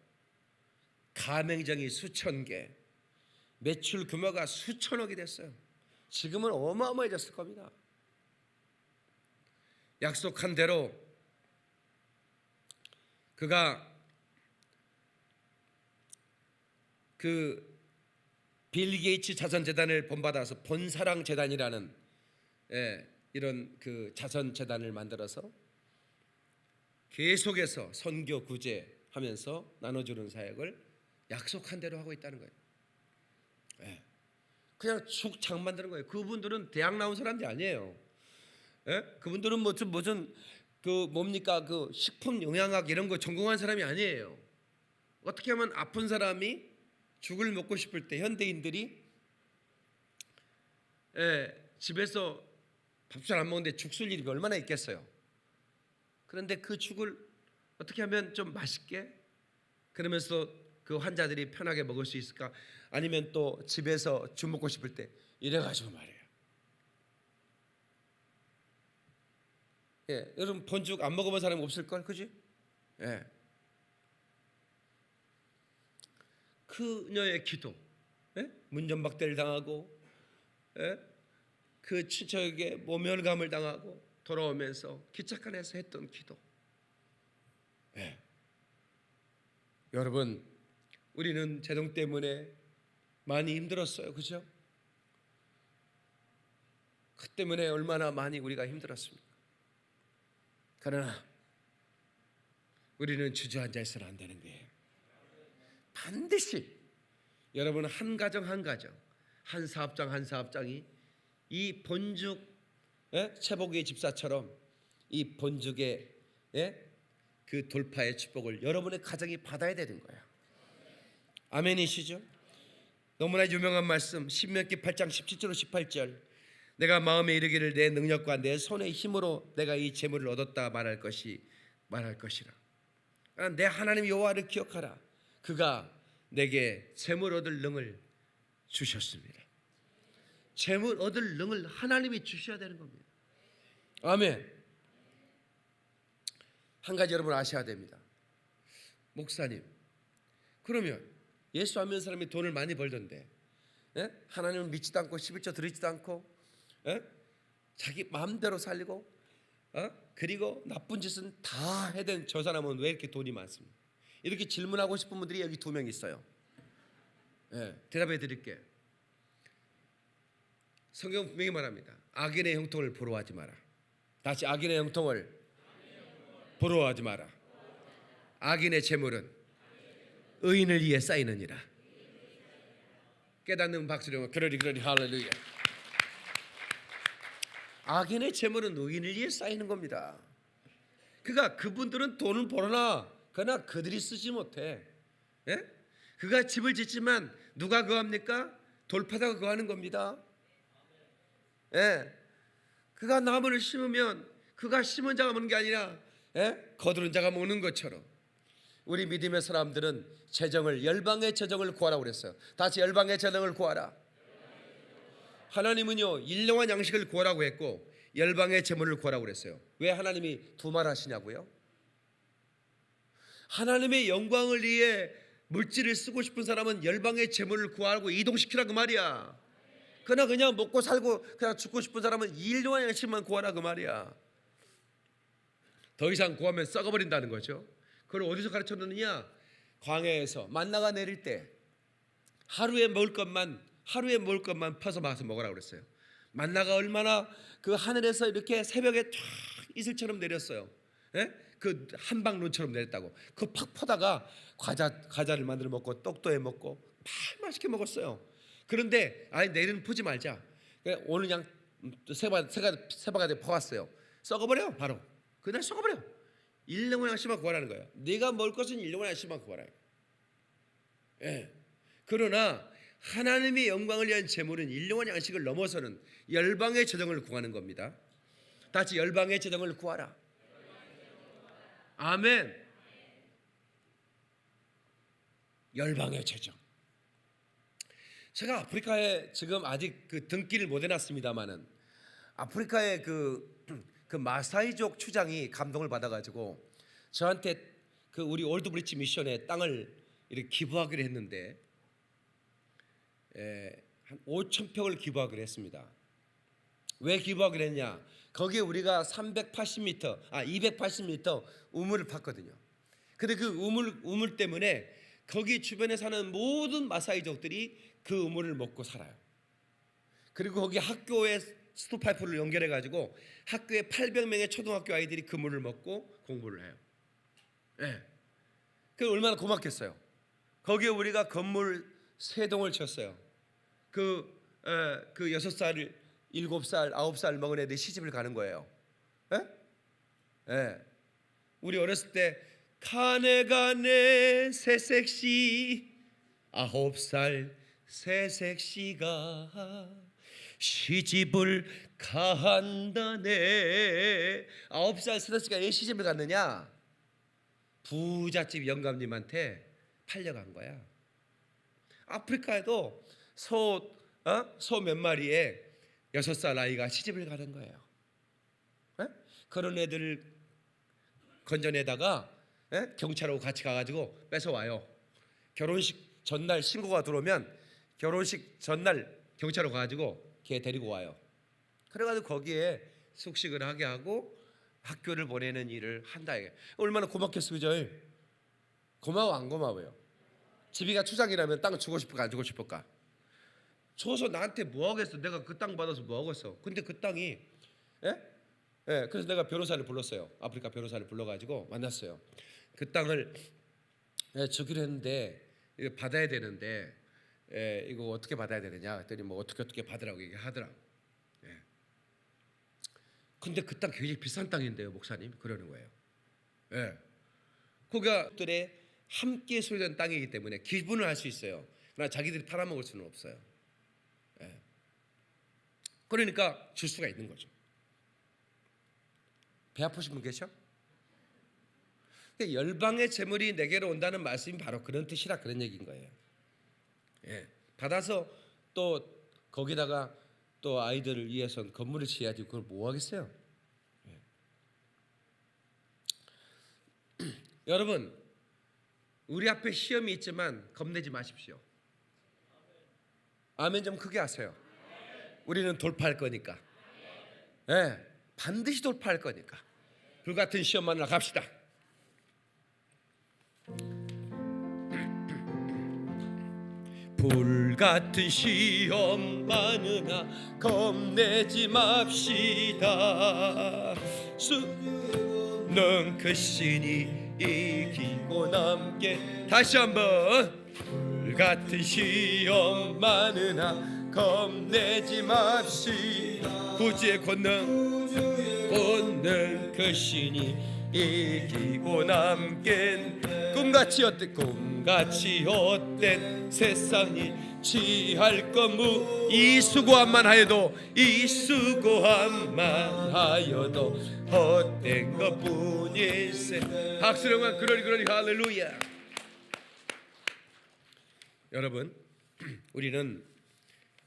가맹점이 수천 개, 매출 규모가 수천억이 됐어요. 지금은 어마어마해졌을 겁니다. 약속한 대로 그가 그 빌 게이츠 자선재단을 본받아서 본사랑재단이라는 이런 그 자선재단을 만들어서 계속해서 선교 구제하면서 나눠주는 사역을 약속한 대로 하고 있다는 거예요. 그냥 축창 만드는 거예요. 그분들은 대학 나온 사람들이 아니에요. 그분들은 무슨 그 뭡니까 그 식품 영양학 이런 거 전공한 사람이 아니에요. 어떻게 하면 아픈 사람이 죽을 먹고 싶을 때 현대인들이 집에서 밥 잘 안 먹는데 죽 쓸 일이 얼마나 있겠어요. 그런데 그 죽을 어떻게 하면 좀 맛있게 그러면서 그 환자들이 편하게 먹을 수 있을까? 아니면 또 집에서 죽 먹고 싶을 때 이래가지고 말이에요. 여러분 번죽 안 먹어본 사람 없을걸, 그지? 그녀의 기도, 문전박대를 당하고 그 친척에게 모멸감을 당하고 돌아오면서 기차칸에서 했던 기도. 여러분 우리는 재정 때문에 많이 힘들었어요, 그죠? 그 때문에 얼마나 많이 우리가 힘들었습니까? 그러나 우리는 주저앉아 있어는 안 되는 거예요. 반드시 여러분 한 가정 한 가정 한 사업장 한 사업장이 이 본죽 최복의 집사처럼 이 본죽의 그 돌파의 축복을 여러분의 가정이 받아야 되는 거예요. 아멘이시죠? 너무나 유명한 말씀 신명기 8장 17절 18절 내가 마음에 이르기를 내 능력과 내 손의 힘으로 내가 이 재물을 얻었다 말할 것이라. 내 하나님 여호와를 기억하라. 그가 내게 재물 얻을 능을 주셨습니다. 재물 얻을 능을 하나님이 주셔야 되는 겁니다. 아멘. 한 가지 여러분 아셔야 됩니다. 목사님, 그러면 예수 안 믿는 사람이 돈을 많이 벌던데 하나님을 믿지도 않고 11조 드리지도 않고 자기 마음대로 살리고 그리고 나쁜 짓은 다 해댄 저 사람은 왜 이렇게 돈이 많습니까? 이렇게 질문하고 싶은 분들이 여기 2명 있어요. 대답해 드릴게요. 성경 분명히 말합니다. 악인의 형통을 부러워하지 마라. 다시 악인의 형통을 부러워하지 마라. 악인의 재물은 의인을 위해 쌓이느니라. 깨닫는 박수로 그러리 할렐루야. 악인의 재물은 의인을 위해 쌓이는 겁니다. 그분들은 돈을 벌어나 그러나 그들이 쓰지 못해. 그가 집을 짓지만 누가 거합니까? 돌파다가 거하는 겁니다. 그가 나무를 심으면 그가 심은 자가 먹는 게 아니라 거두는 자가 먹는 것처럼 우리 믿음의 사람들은 재정을 열방의 재정을 구하라고 그랬어요. 다시 열방의 재정을 구하라. 하나님은요 일용할 양식을 구하라고 했고 열방의 재물을 구하라고 그랬어요. 왜 하나님이 두 말 하시냐고요? 하나님의 영광을 위해 물질을 쓰고 싶은 사람은 열방의 재물을 구하고 이동시키라 그 말이야. 그러나 그냥 먹고 살고 그냥 죽고 싶은 사람은 일용할 양식만 구하라 그 말이야. 더 이상 구하면 썩어버린다는 거죠. 그걸 어디서 가르쳐줬느냐? 광야에서 만나가 내릴 때 하루에 먹을 것만 퍼서 마서 먹으라고 그랬어요. 만나가 얼마나 그 하늘에서 이렇게 새벽에 쫙 이슬처럼 내렸어요. 그 한방 눈처럼 내렸다고. 그 팍 퍼다가 과자를 만들어 먹고 떡도 해 먹고 맛있게 먹었어요. 그런데 내일은 퍼지 말자. 오늘 그냥 세 바가지 퍼왔어요. 썩어버려 바로. 그날 썩어버려. 일용할 양식만 구하라는 거예요. 네가 먹을 것은 일용할 양식만 구하라. 그러나 하나님의 영광을 위한 재물은 일용할 양식을 넘어서는 열방의 재정을 구하는 겁니다. 다시 열방의 재정을 구하라. 아멘. 열방의 재정. 제가 아프리카에 지금 아직 그 등기를 못 해놨습니다만은 아프리카의 그 마사이족 추장이 감동을 받아가지고 저한테 그 우리 올드브리지 미션의 땅을 이렇게 기부하기로 했는데 한 5,000평을 기부하기로 했습니다. 왜 기부하기로 했냐? 거기에 우리가 280m 우물을 팠거든요. 근데 그 우물 때문에 거기 주변에 사는 모든 마사이족들이 그 우물을 먹고 살아요. 그리고 거기 학교에 스톱파이프를 연결해 가지고 학교에 800명의 초등학교 아이들이 그 물을 먹고 공부를 해요. 그 얼마나 고맙겠어요. 거기에 우리가 건물 3동을 쳤어요. 그 6살, 7살, 9살 먹은 애들이 시집을 가는 거예요. 우리 어렸을 때 가네 새색시 9살 새색시가 시집을 간다네. 9살 새색시가 왜 시집을 갔느냐? 부잣집 영감님한테 팔려간 거야. 아프리카에도 소 몇 마리에 6살 아이가 시집을 가는 거예요. 그런 애들을 건져내다가 경찰하고 같이 가가지고 뺏어와요. 결혼식 전날 신고가 들어오면 결혼식 전날 경찰하고 가가지고 걔 데리고 와요. 그래가지고 거기에 숙식을 하게 하고 학교를 보내는 일을 한다. 얼마나 고맙겠어, 그죠? 고마워 안 고마워요? 집이가 추장이라면 땅 주고 싶을까 안 주고 싶을까? 줘서 나한테 뭐 하겠어? 내가 그 땅 받아서 뭐 하겠어? 근데 그 땅이 그래서 내가 변호사를 불렀어요. 아프리카 변호사를 불러가지고 만났어요. 그 땅을 주기로 했는데 받아야 되는데 이거 어떻게 받아야 되느냐 했더니 뭐 어떻게 받으라고 얘기하더라고. 근데 그 땅 굉장히 비싼 땅인데요, 목사님 그러는 거예요. 거기가 들의 함께 소유된 땅이기 때문에 기분을 할 수 있어요. 그러나 자기들이 팔아먹을 수는 없어요. 그러니까 줄 수가 있는 거죠. 배 아프신 분 계셔? 열방의 재물이 내게로 온다는 말씀이 바로 그런 뜻이라 그런 얘기인 거예요. 받아서 또 거기다가 또 아이들을 위해서 건물을 지어야지 그걸 뭐 하겠어요? 여러분, 우리 앞에 시험이 있지만 겁내지 마십시오. 아멘 좀 크게 하세요. 우리는 돌파할 거니까. 반드시 돌파할 거니까. 불같은 시험만으로 갑시다. 불같은 시험 많으나 겁내지 맙시다. 수는 그 신이 이기고 남게. 다시 한번. 불같은 시험 많으나 겁내지 맙시다. 구주의 권능 그 신이 이기고 남겐. 꿈같이 헛된 세상이 취할 것무. 이 수고함만 하여도 헛된 것뿐일세. 박수령만 그러리 할렐루야. 여러분, 우리는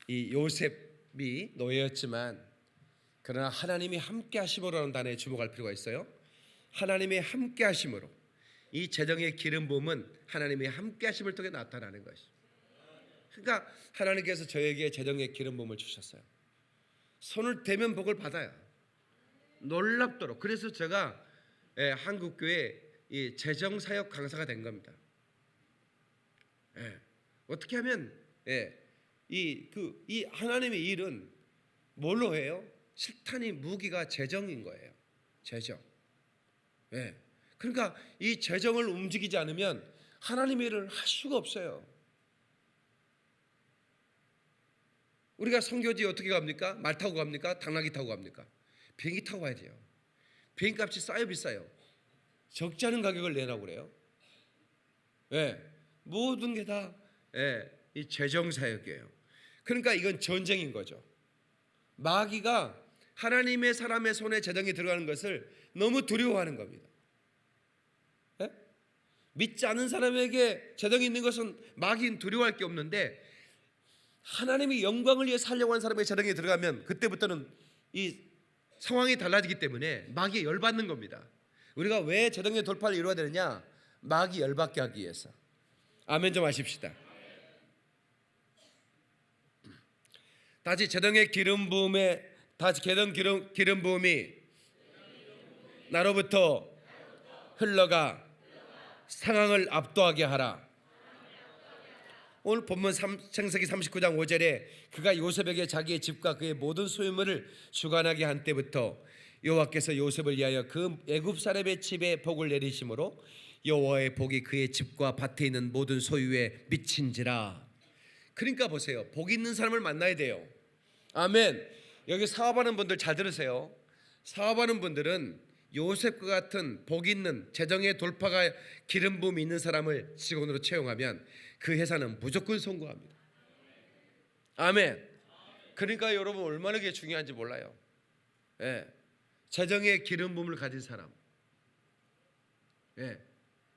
이 요셉이 노예였지만 그러나 하나님이 함께 하심으로라는 단어에 주목할 필요가 있어요. 하나님의 함께 하심으로. 이 재정의 기름 부음은 하나님의 함께 하심을 통해 나타나는 것이. 그러니까 하나님께서 저에게 재정의 기름 부음을 주셨어요. 손을 대면 복을 받아요. 놀랍도록. 그래서 제가 한국교회 이 재정사역 강사가 된 겁니다. 어떻게 하면 이 하나님의 일은 뭘로 해요? 실탄이 무기가 재정인 거예요. 재정. 그러니까 이 재정을 움직이지 않으면 하나님의 일을 할 수가 없어요. 우리가 선교지 어떻게 갑니까? 말 타고 갑니까? 당나귀 타고 갑니까? 비행기 타고 가야 돼요. 비행기 값이 싸요, 비싸요? 적지 않은 가격을 내라고 그래요. 모든 게 다 이 재정 사역이에요. 그러니까 이건 전쟁인 거죠. 마귀가 하나님의 사람의 손에 재정이 들어가는 것을 너무 두려워하는 겁니다. 믿지 않은 사람에게 재정이 있는 것은 마귀는 두려워할 게 없는데, 하나님의 영광을 위해 살려고 하는 사람에게 재정이 들어가면 그때부터는 이 상황이 달라지기 때문에 마귀에 열받는 겁니다. 우리가 왜 재정의 돌파를 이루어야 되느냐? 마귀 열받게 하기 위해서. 아멘 좀 하십시다. 다시 재정의 기름 부음에 기름 부음이 나로부터 흘러가 상황을 압도하게 하라. 오늘 본문 창세기 39장 5절에 그가 요셉에게 자기의 집과 그의 모든 소유물을 주관하게 한 때부터 여호와께서 요셉을 위하여 그 애굽 사람의 집에 복을 내리심으로 여호와의 복이 그의 집과 밭에 있는 모든 소유에 미친지라. 그러니까 보세요, 복 있는 사람을 만나야 돼요. 아멘. 여기 사업하는 분들 잘 들으세요. 사업하는 분들은 요셉과 같은 복 있는 재정의 돌파가 기름 부음이 있는 사람을 직원으로 채용하면 그 회사는 무조건 성공합니다. 아멘. 그러니까 여러분 얼마나 그게 중요한지 몰라요. 재정의 기름 부음을 가진 사람,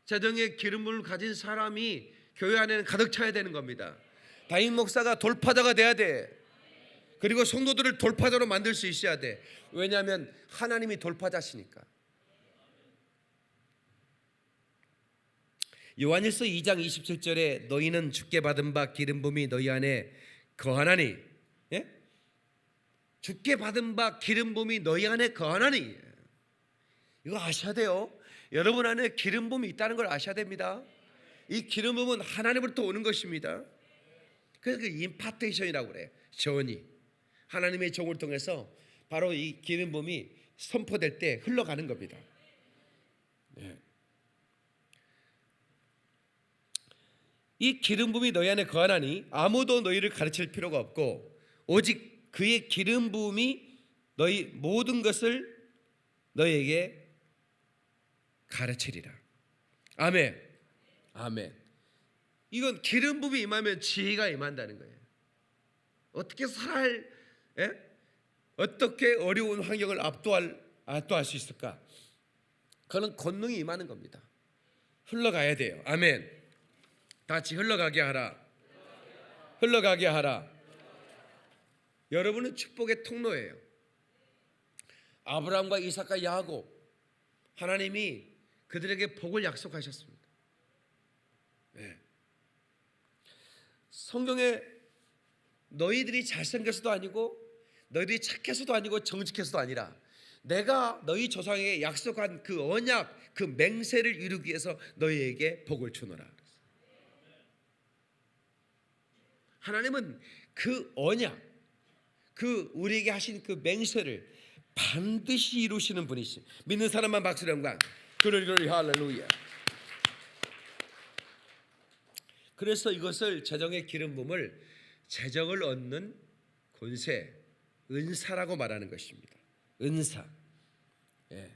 재정의 기름 부음을 가진 사람이 교회 안에는 가득 차야 되는 겁니다. 담임 목사가 돌파자가 돼야 돼. 그리고 성도들을 돌파자로 만들 수 있어야 돼. 왜냐하면 하나님이 돌파자시니까. 요한일서 2장 27절에 너희는 주께 받은 바 기름 부음이 너희 안에 거하나니, 주께 받은 바 기름 부음이 너희 안에 거하나니. 이거 아셔야 돼요. 여러분 안에 기름 부음이 있다는 걸 아셔야 됩니다. 이 기름 부음은 하나님으로부터 오는 것입니다. 그래서 그 임파테이션이라고 그래요. 전이 하나님의 종을 통해서 바로 이 기름 부음이 선포될 때 흘러가는 겁니다. 이 기름 부음이 너희 안에 거하나니 아무도 너희를 가르칠 필요가 없고 오직 그의 기름 부음이 너희 모든 것을 너희에게 가르치리라. 아멘. 아멘. 이건 기름 부음이 임하면 지혜가 임한다는 거예요. 어떻게 어떻게 어려운 환경을 압도할 수 있을까? 그런 권능이 임하는 겁니다. 흘러가야 돼요. 아멘. 다 같이 흘러가게 하라. 흘러가게 하라. 여러분은 축복의 통로예요. 아브라함과 이삭과 야곱, 하나님이 그들에게 복을 약속하셨습니다. 네. 성경에 너희들이 잘생겨서도 아니고 너희들이 착해서도 아니고 정직해서도 아니라 내가 너희 조상에게 약속한 그 언약, 그 맹세를 이루기 위해서 너희에게 복을 주노라. 하나님은 그 언약, 그 우리에게 하신 그 맹세를 반드시 이루시는 분이시. 믿는 사람만 박수를 한번. 그러리 할렐루야. 그래서 이것을 재정의 기름 부음을 재정을 얻는 권세, 은사라고 말하는 것입니다. 은사. 예.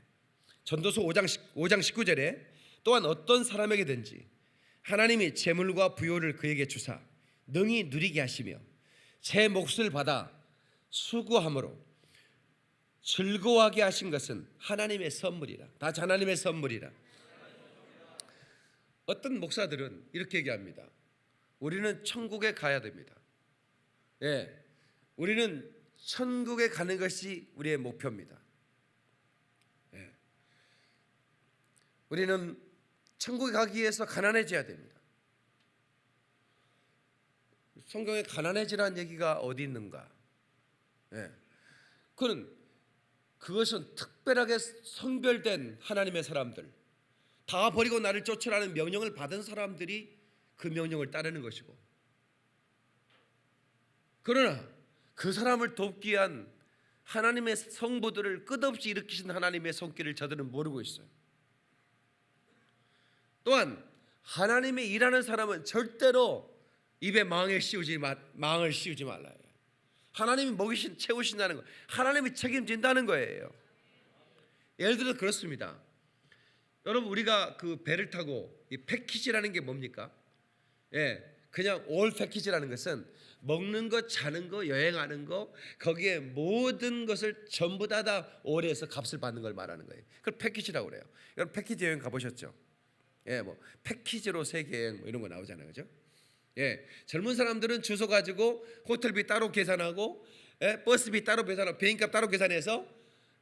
전도서 5장 19절에 또한 어떤 사람에게든지 하나님이 재물과 부요를 그에게 주사 능히 누리게 하시며 제 몫을 받아 수고함으로 즐거워하게 하신 것은 하나님의 선물이라. 다 하나님의 선물이라. 어떤 목사들은 이렇게 얘기합니다. 우리는 천국에 가야 됩니다. 예, 우리는 천국에 가는 것이 우리의 목표입니다. 예, 우리는 천국에 가기 위해서 가난해져야 됩니다. 성경에 가난해지라는 얘기가 어디 있는가? 예, 그것은 특별하게 선별된 하나님의 사람들, 다 버리고 나를 쫓으라는 명령을 받은 사람들이 그 명령을 따르는 것이고, 그러나 그 사람을 돕기 위한 하나님의 성부들을 끝없이 일으키신 하나님의 손길을 저들은 모르고 있어요. 또한 하나님의 일하는 사람은 절대로 입에 망을 씌우지 말라요. 하나님이 채우신다는 거, 하나님이 책임진다는 거예요. 예를 들어 그렇습니다. 여러분, 우리가 그 배를 타고 이 패키지라는 게 뭡니까? 예, 그냥 올 패키지라는 것은 먹는 거, 자는 거, 여행하는 거, 거기에 모든 것을 전부 다 올해서 값을 받는 걸 말하는 거예요. 그걸 패키지라고 그래요. 여러분 패키지 여행 가보셨죠? 예, 뭐 패키지로 세계 여행 뭐 이런 거 나오잖아요, 그죠? 예, 젊은 사람들은 주소 가지고 호텔비 따로 계산하고, 예, 버스비 따로 계산하고, 비행값 따로 계산해서,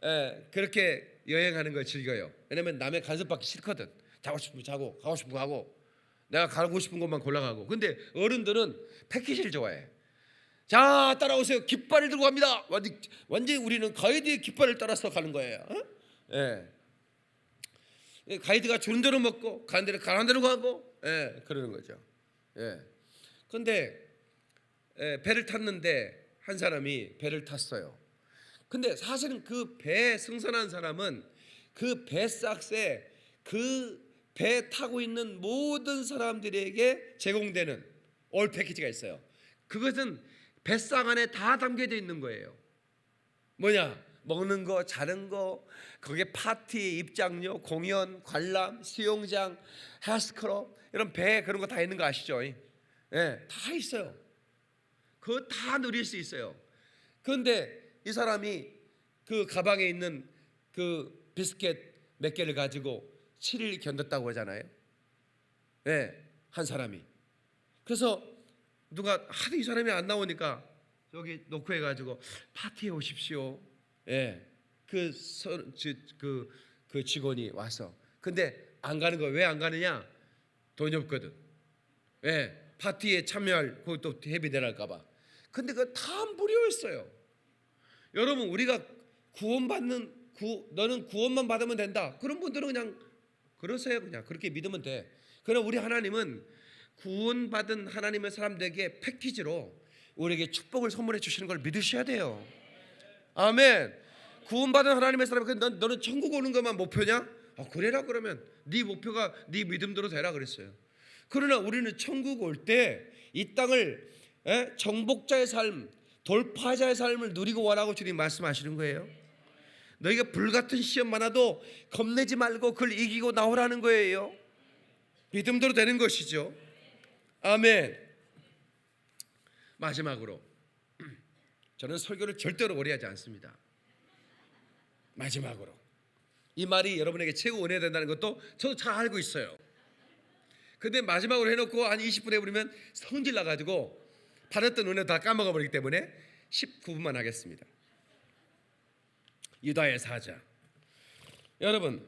예, 그렇게 여행하는 걸 즐겨요. 왜냐면 남의 간섭받기 싫거든. 자고 싶으면 자고, 가고 싶으면 가고, 내가 가고 싶은 곳만 골라가고. 근데 어른들은 패키지를 좋아해. 자, 따라오세요. 깃발을 들고 갑니다. 완전히 우리는 가이드의 깃발을 따라서 가는 거예요. 어? 예. 가이드가 주는 대로 먹고 가는 대로 가는 대로 가고, 예, 그러는 거죠. 예. 근데 배를 탔는데 한 사람이 배를 탔어요. 근데 사실은 그 배에 승선한 사람은 그 배삭스에 그 배 타고 있는 모든 사람들에게 제공되는 올 패키지가 있어요. 그것은 뱃삭 안에 다 담겨져 있는 거예요. 뭐냐? 먹는 거, 자는 거, 거기에 파티, 입장료, 공연, 관람, 수영장, 헬스클럽, 이런 배 그런 거 다 있는 거 아시죠? 예, 다 있어요. 그거 다 누릴 수 있어요. 그런데 이 사람이 그 가방에 있는 그 비스켓 몇 개를 가지고 7일 견뎠다고 하잖아요. 예, 한 사람이. 그래서 누가 하도 이 사람이 안 나오니까 여기 놓고 해가지고 파티에 오십시오. 예, 그 직원이 와서. 근데 안 가는 거예요. 왜 안 가느냐? 돈이 없거든. 예, 파티에 참여할 그것도 회비 내랄까봐. 근데 그거 다 무료였어요. 여러분, 우리가 너는 구원만 받으면 된다. 그런 분들은 그냥 그러세요. 그냥 그렇게 믿으면 돼. 그러나 우리 하나님은 구원받은 하나님의 사람들에게 패키지로 우리에게 축복을 선물해 주시는 걸 믿으셔야 돼요. 아멘. 구원받은 하나님의 사람, 너는 천국 오는 것만 목표냐? 그래라. 그러면 네 목표가 네 믿음대로 되라 그랬어요. 그러나 우리는 천국 올 때 이 땅을 정복자의 삶, 돌파자의 삶을 누리고 와라고 주님 말씀하시는 거예요. 너희가 불같은 시험 많아도 겁내지 말고 그걸 이기고 나오라는 거예요. 믿음대로 되는 것이죠. 아멘. 마지막으로, 저는 설교를 절대로 오래 하지 않습니다. 마지막으로, 이 말이 여러분에게 최고 은혜가 된다는 것도 저도 잘 알고 있어요. 근데 마지막으로 해놓고 한 20분 해버리면 성질 나가지고 받았던 은혜 다 까먹어버리기 때문에 19분만 하겠습니다. 유다의 사자. 여러분,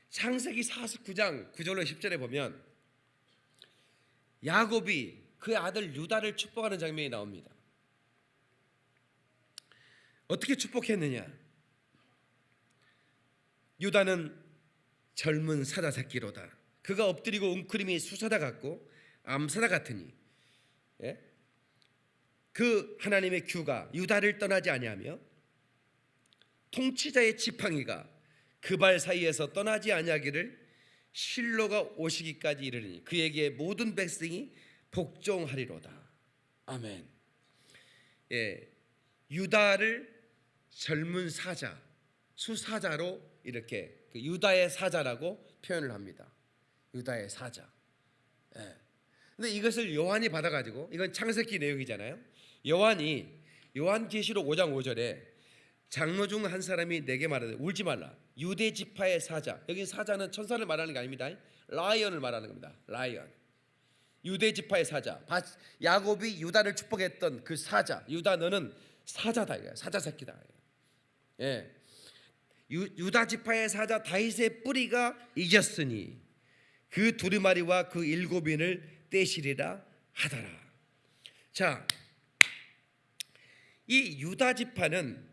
창세기 49장 9절로 10절에 보면 야곱이 그의 아들 유다를 축복하는 장면이 나옵니다. 어떻게 축복했느냐? 유다는 젊은 사자 새끼로다. 그가 엎드리고 웅크림이 수사다 같고 암사다 같으니 그 하나님의 규가 유다를 떠나지 아니하며 통치자의 지팡이가 그 발 사이에서 떠나지 아니하기를 실로가 오시기까지 이르니 그에게 모든 백성이 복종하리로다. 아멘. 유다를 젊은 사자, 수사자로 이렇게 유다의 사자라고 표현을 합니다. 유다의 사자. 근데 이것을 요한이 받아가지고, 이건 창세기 내용이잖아요. 요한이 요한계시록 5장 5절에 장로 중 한 사람이 내게 말하되 울지 말라. 유대 지파의 사자. 여기 사자는 천사를 말하는 게 아닙니다. 라이언을 말하는 겁니다. 라이언. 유대 지파의 사자. 야곱이 유다를 축복했던 그 사자. 유다 너는 사자다. 사자 새끼다. 유다 지파의 사자 다윗의 뿌리가 이겼으니 그 두루마리와 그 7인을 떼시리라 하더라. 자, 이 유다 지파는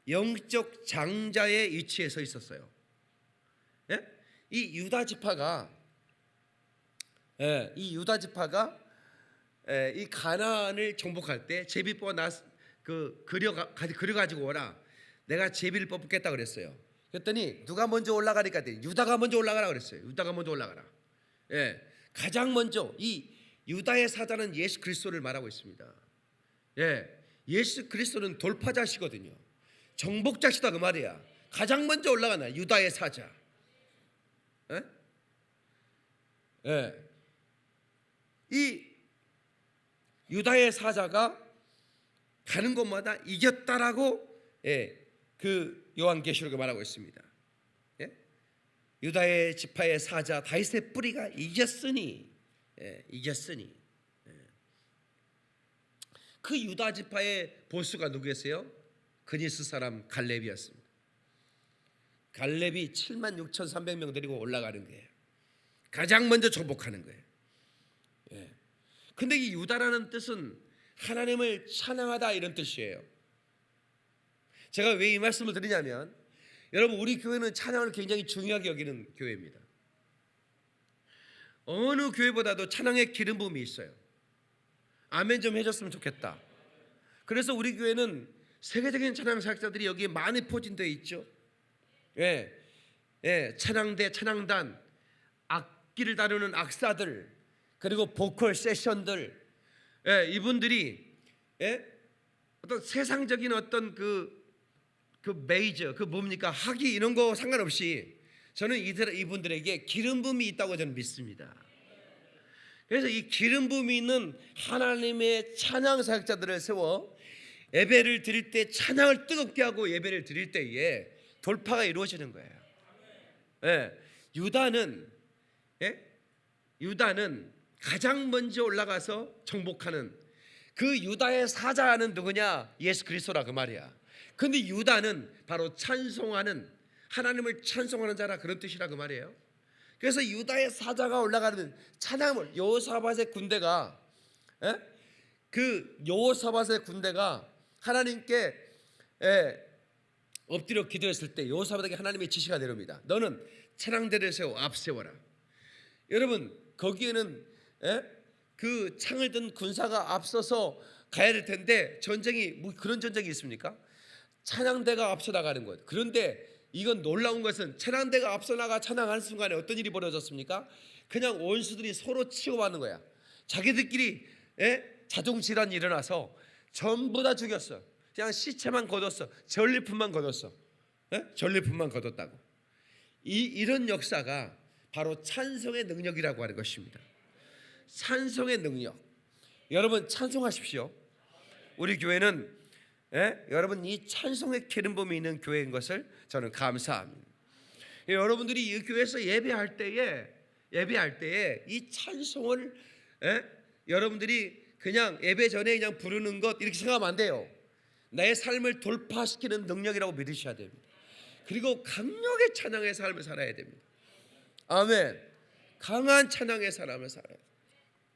영적 장자의 위치에 서 있었어요. 이 유다 지파가 이 가나안을 정복할 때 제비 뽑아 그려가지고 오라. 내가 제비를 뽑겠다 그랬어요. 그랬더니 누가 먼저 올라가니까 유다가 먼저 올라가라 그랬어요. 유다가 먼저 올라가라. 가장 먼저 이 유다의 사자는 예수 그리스도를 말하고 있습니다. 예수 그리스도는 돌파자시거든요. 정복자시다 그 말이야. 가장 먼저 올라가나 유다의 사자. 이 유다의 사자가 가는 곳마다 이겼다라고 그 요한계시록에 말하고 있습니다. 유다의 지파의 사자 다윗의 뿌리가 이겼으니 그 유다 지파의 보스가 누구였어요? 그니스 사람 갈렙이었습니다. 갈렙이 76,300명 데리고 올라가는 거예요. 가장 먼저 정복하는 거예요. 근데 이 유다라는 뜻은 하나님을 찬양하다 이런 뜻이에요. 제가 왜 이 말씀을 드리냐면, 여러분 우리 교회는 찬양을 굉장히 중요하게 여기는 교회입니다. 어느 교회보다도 찬양의 기름 부음이 있어요. 아멘 좀 해줬으면 좋겠다. 그래서 우리 교회는 세계적인 찬양 사역자들이 여기에 많이 포진되어 있죠. 찬양대, 찬양단, 악기를 다루는 악사들, 그리고 보컬 세션들, 이분들이 어떤 세상적인 어떤 그 메이저, 그 뭡니까, 학위 이런 거 상관없이 저는 이분들에게 기름 부음이 있다고 저는 믿습니다. 그래서 이 기름 부음이 있는 하나님의 찬양 사역자들을 세워 예배를 드릴 때 찬양을 뜨겁게 하고 예배를 드릴 때에 돌파가 이루어지는 거예요. 유다는 가장 먼저 올라가서 정복하는 그 유다의 사자는 누구냐? 예수 그리스도라 그 말이야. 근데 유다는 바로 찬송하는, 하나님을 찬송하는 자라 그런 뜻이라 그 말이에요. 그래서 유다의 사자가 올라가는 찬양을, 여호사밧의 군대가 하나님께 엎드려 기도했을 때 여호사밧에게 하나님의 지시가 내려옵니다. 너는 찬양대를 세워 앞세워라. 여러분 거기에는 그 창을 든 군사가 앞서서 가야 될 텐데 전쟁이 뭐 그런 전쟁이 있습니까? 찬양대가 앞서 나가는 것. 그런데 이건 놀라운 것은 찬양대가 앞서 나가 찬양하는 순간에 어떤 일이 벌어졌습니까? 그냥 원수들이 서로 치고받는 거야. 자기들끼리 자동 질환이 일어나서 전부 다 죽였어. 그냥 시체만 거뒀어. 전리품만 거뒀어. 전리품만 거뒀다고. 이런 역사가 바로 찬송의 능력이라고 하는 것입니다. 찬송의 능력. 여러분 찬송하십시오. 우리 교회는 여러분 이 찬송의 기름 부음이 있는 교회인 것을 저는 감사합니다. 여러분들이 이 교회에서 예배할 때에 이 찬송을 여러분들이 그냥 예배 전에 그냥 부르는 것 이렇게 생각하면 안 돼요. 나의 삶을 돌파시키는 능력이라고 믿으셔야 됩니다. 그리고 강력의 찬양의 삶을 살아야 됩니다. 아멘. 강한 찬양의 삶을 살아야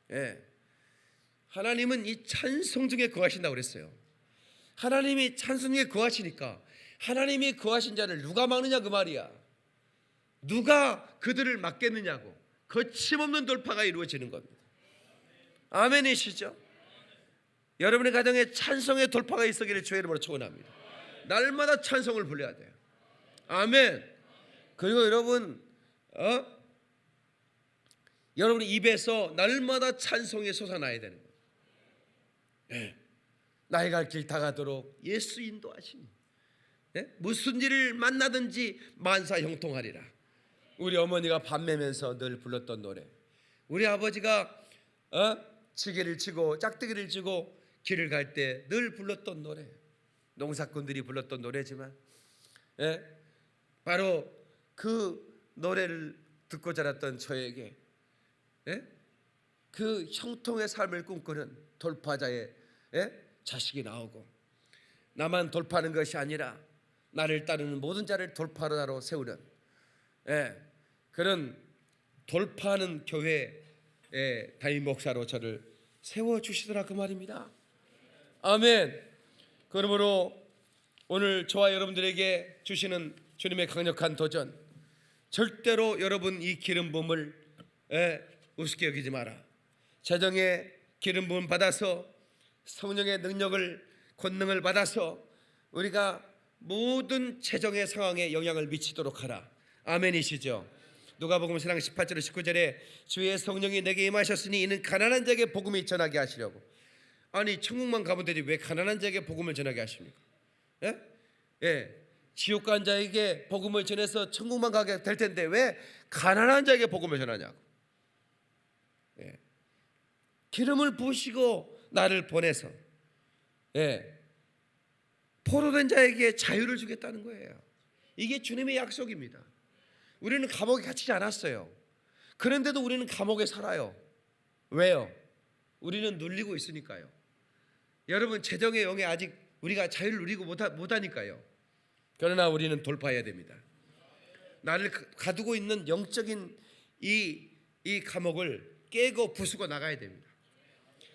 돼요. 하나님은 이 찬송 중에 거하신다고 그랬어요. 하나님이 찬송 중에 거하시니까 하나님이 거하신 자를 누가 막느냐 그 말이야. 누가 그들을 막겠느냐고. 거침없는 돌파가 이루어지는 겁니다. 아멘이시죠? 여러분의 가정에 찬송의 돌파가 있었기를 주의 이름으로 축원합니다. 날마다 찬송을 불러야 돼요. 아멘. 그리고 여러분 입에서 날마다 찬송이 솟아나야 되는 거예요. 나의 갈 길 다가도록 예수 인도하시니 무슨 일을 만나든지 만사 형통하리라. 우리 어머니가 밤매면서 늘 불렀던 노래, 우리 아버지가 지게를 치고 짝대기를 치고 길을 갈 때 늘 불렀던 노래, 농사꾼들이 불렀던 노래지만 바로 그 노래를 듣고 자랐던 저에게 그 형통의 삶을 꿈꾸는 돌파자의 자식이 나오고, 나만 돌파하는 것이 아니라 나를 따르는 모든 자를 돌파자로 세우는 그런 돌파하는 교회의 담임 목사로 저를 세워주시더라 그 말입니다. 아멘. 그러므로 오늘 저와 여러분들에게 주시는 주님의 강력한 도전, 절대로 여러분 이 기름 부음을 우습게 여기지 마라. 재정의 기름 부음 받아서 성령의 능력을 권능을 받아서 우리가 모든 재정의 상황에 영향을 미치도록 하라. 아멘이시죠? 누가복음 4장 18절 19절에 주의 성령이 내게 임하셨으니 이는 가난한 자에게 복음이 전하게 하시려고. 아니 천국만 가면 되지 왜 가난한 자에게 복음을 전하게 하십니까? 지옥 간 자에게 복음을 전해서 천국만 가게 될 텐데 왜 가난한 자에게 복음을 전하냐고. 기름을 부으시고 나를 보내서 포로된 자에게 자유를 주겠다는 거예요. 이게 주님의 약속입니다. 우리는 감옥에 갇히지 않았어요. 그런데도 우리는 감옥에 살아요. 왜요? 우리는 눌리고 있으니까요. 여러분 재정의 영에 아직 우리가 자유를 누리고 못하니까요. 그러나 우리는 돌파해야 됩니다. 나를 가두고 있는 영적인 이 감옥을 깨고 부수고 나가야 됩니다.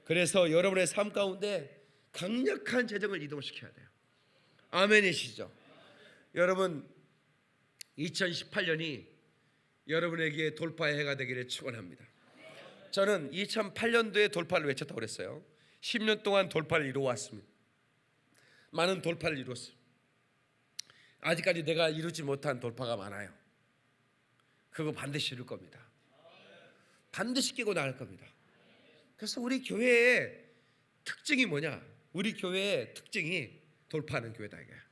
그래서 여러분의 삶 가운데 강력한 재정을 이동시켜야 돼요. 아멘이시죠? 여러분 2018년이 여러분에게 돌파의 해가 되기를 축원합니다. 저는 2008년도에 돌파를 외쳤다고 그랬어요. 10년 동안 돌파를 이루어왔습니다. 많은 돌파를 이루었어요. 아직까지 내가 이루지 못한 돌파가 많아요. 그거 반드시 이룰 겁니다. 반드시 깨고 나갈 겁니다. 그래서 우리 교회의 특징이 뭐냐? 우리 교회의 특징이 돌파하는 교회다 이거야.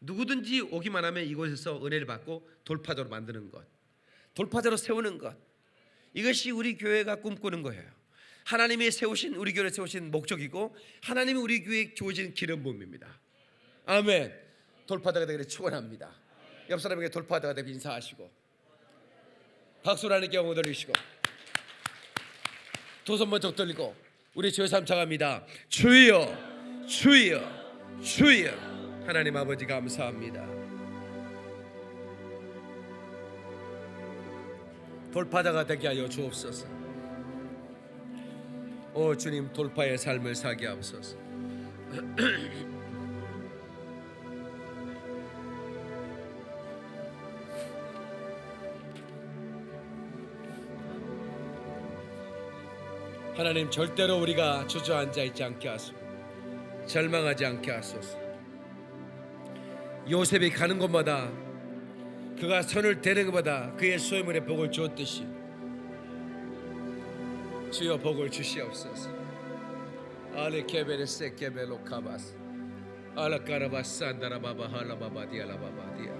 누구든지 오기만 하면 이곳에서 은혜를 받고 돌파자로 만드는 것, 돌파자로 세우는 것, 이것이 우리 교회가 꿈꾸는 거예요. 하나님이 세우신 우리 교회를 세우신 목적이고 하나님이 우리 교회에 주어진 기름 부음입니다. 아멘. 돌파자가 되기를 축원합니다. 옆 사람에게 돌파자가 되고 인사하시고 박수로 하나님께 영광 돌리시고 두 손 번쩍 돌리고 우리 주의 삶 차갑니다. 주여 주여 주여. 하나님 아버지 감사합니다. 돌파자가 되게 하여 주옵소서. 오 주님, 돌파의 삶을 살게 하옵소서. 하나님, 절대로 우리가 주저앉아 있지 않게 하소서. 절망하지 않게 하소서. 요셉이 가는 곳마다 그가 손을 대는 것보다 그의 소유물에 복을 주었듯이 주여 복을 주시옵소서. 알레케베레세 케벨로 카바스 알라카라바산다라바바 할라바바디알라바바디아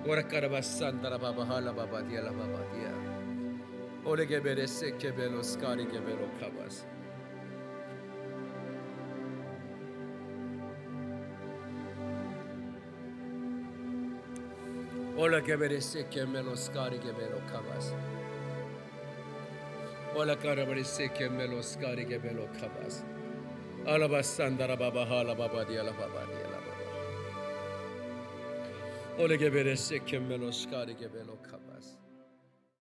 오라카라바산다라바바 할라바바디알라바바디아 오레게베레세 케벨로 스카리게벨로 카바스 오라게베레세 케벨로 스카리게벨로 카바스 오라카라바레세 케벨로 스카리게벨로 카바스 알라바산다라바바 할라바바디알라바바디알라바바 오레게베레세 케벨로 스카리게벨로 카바스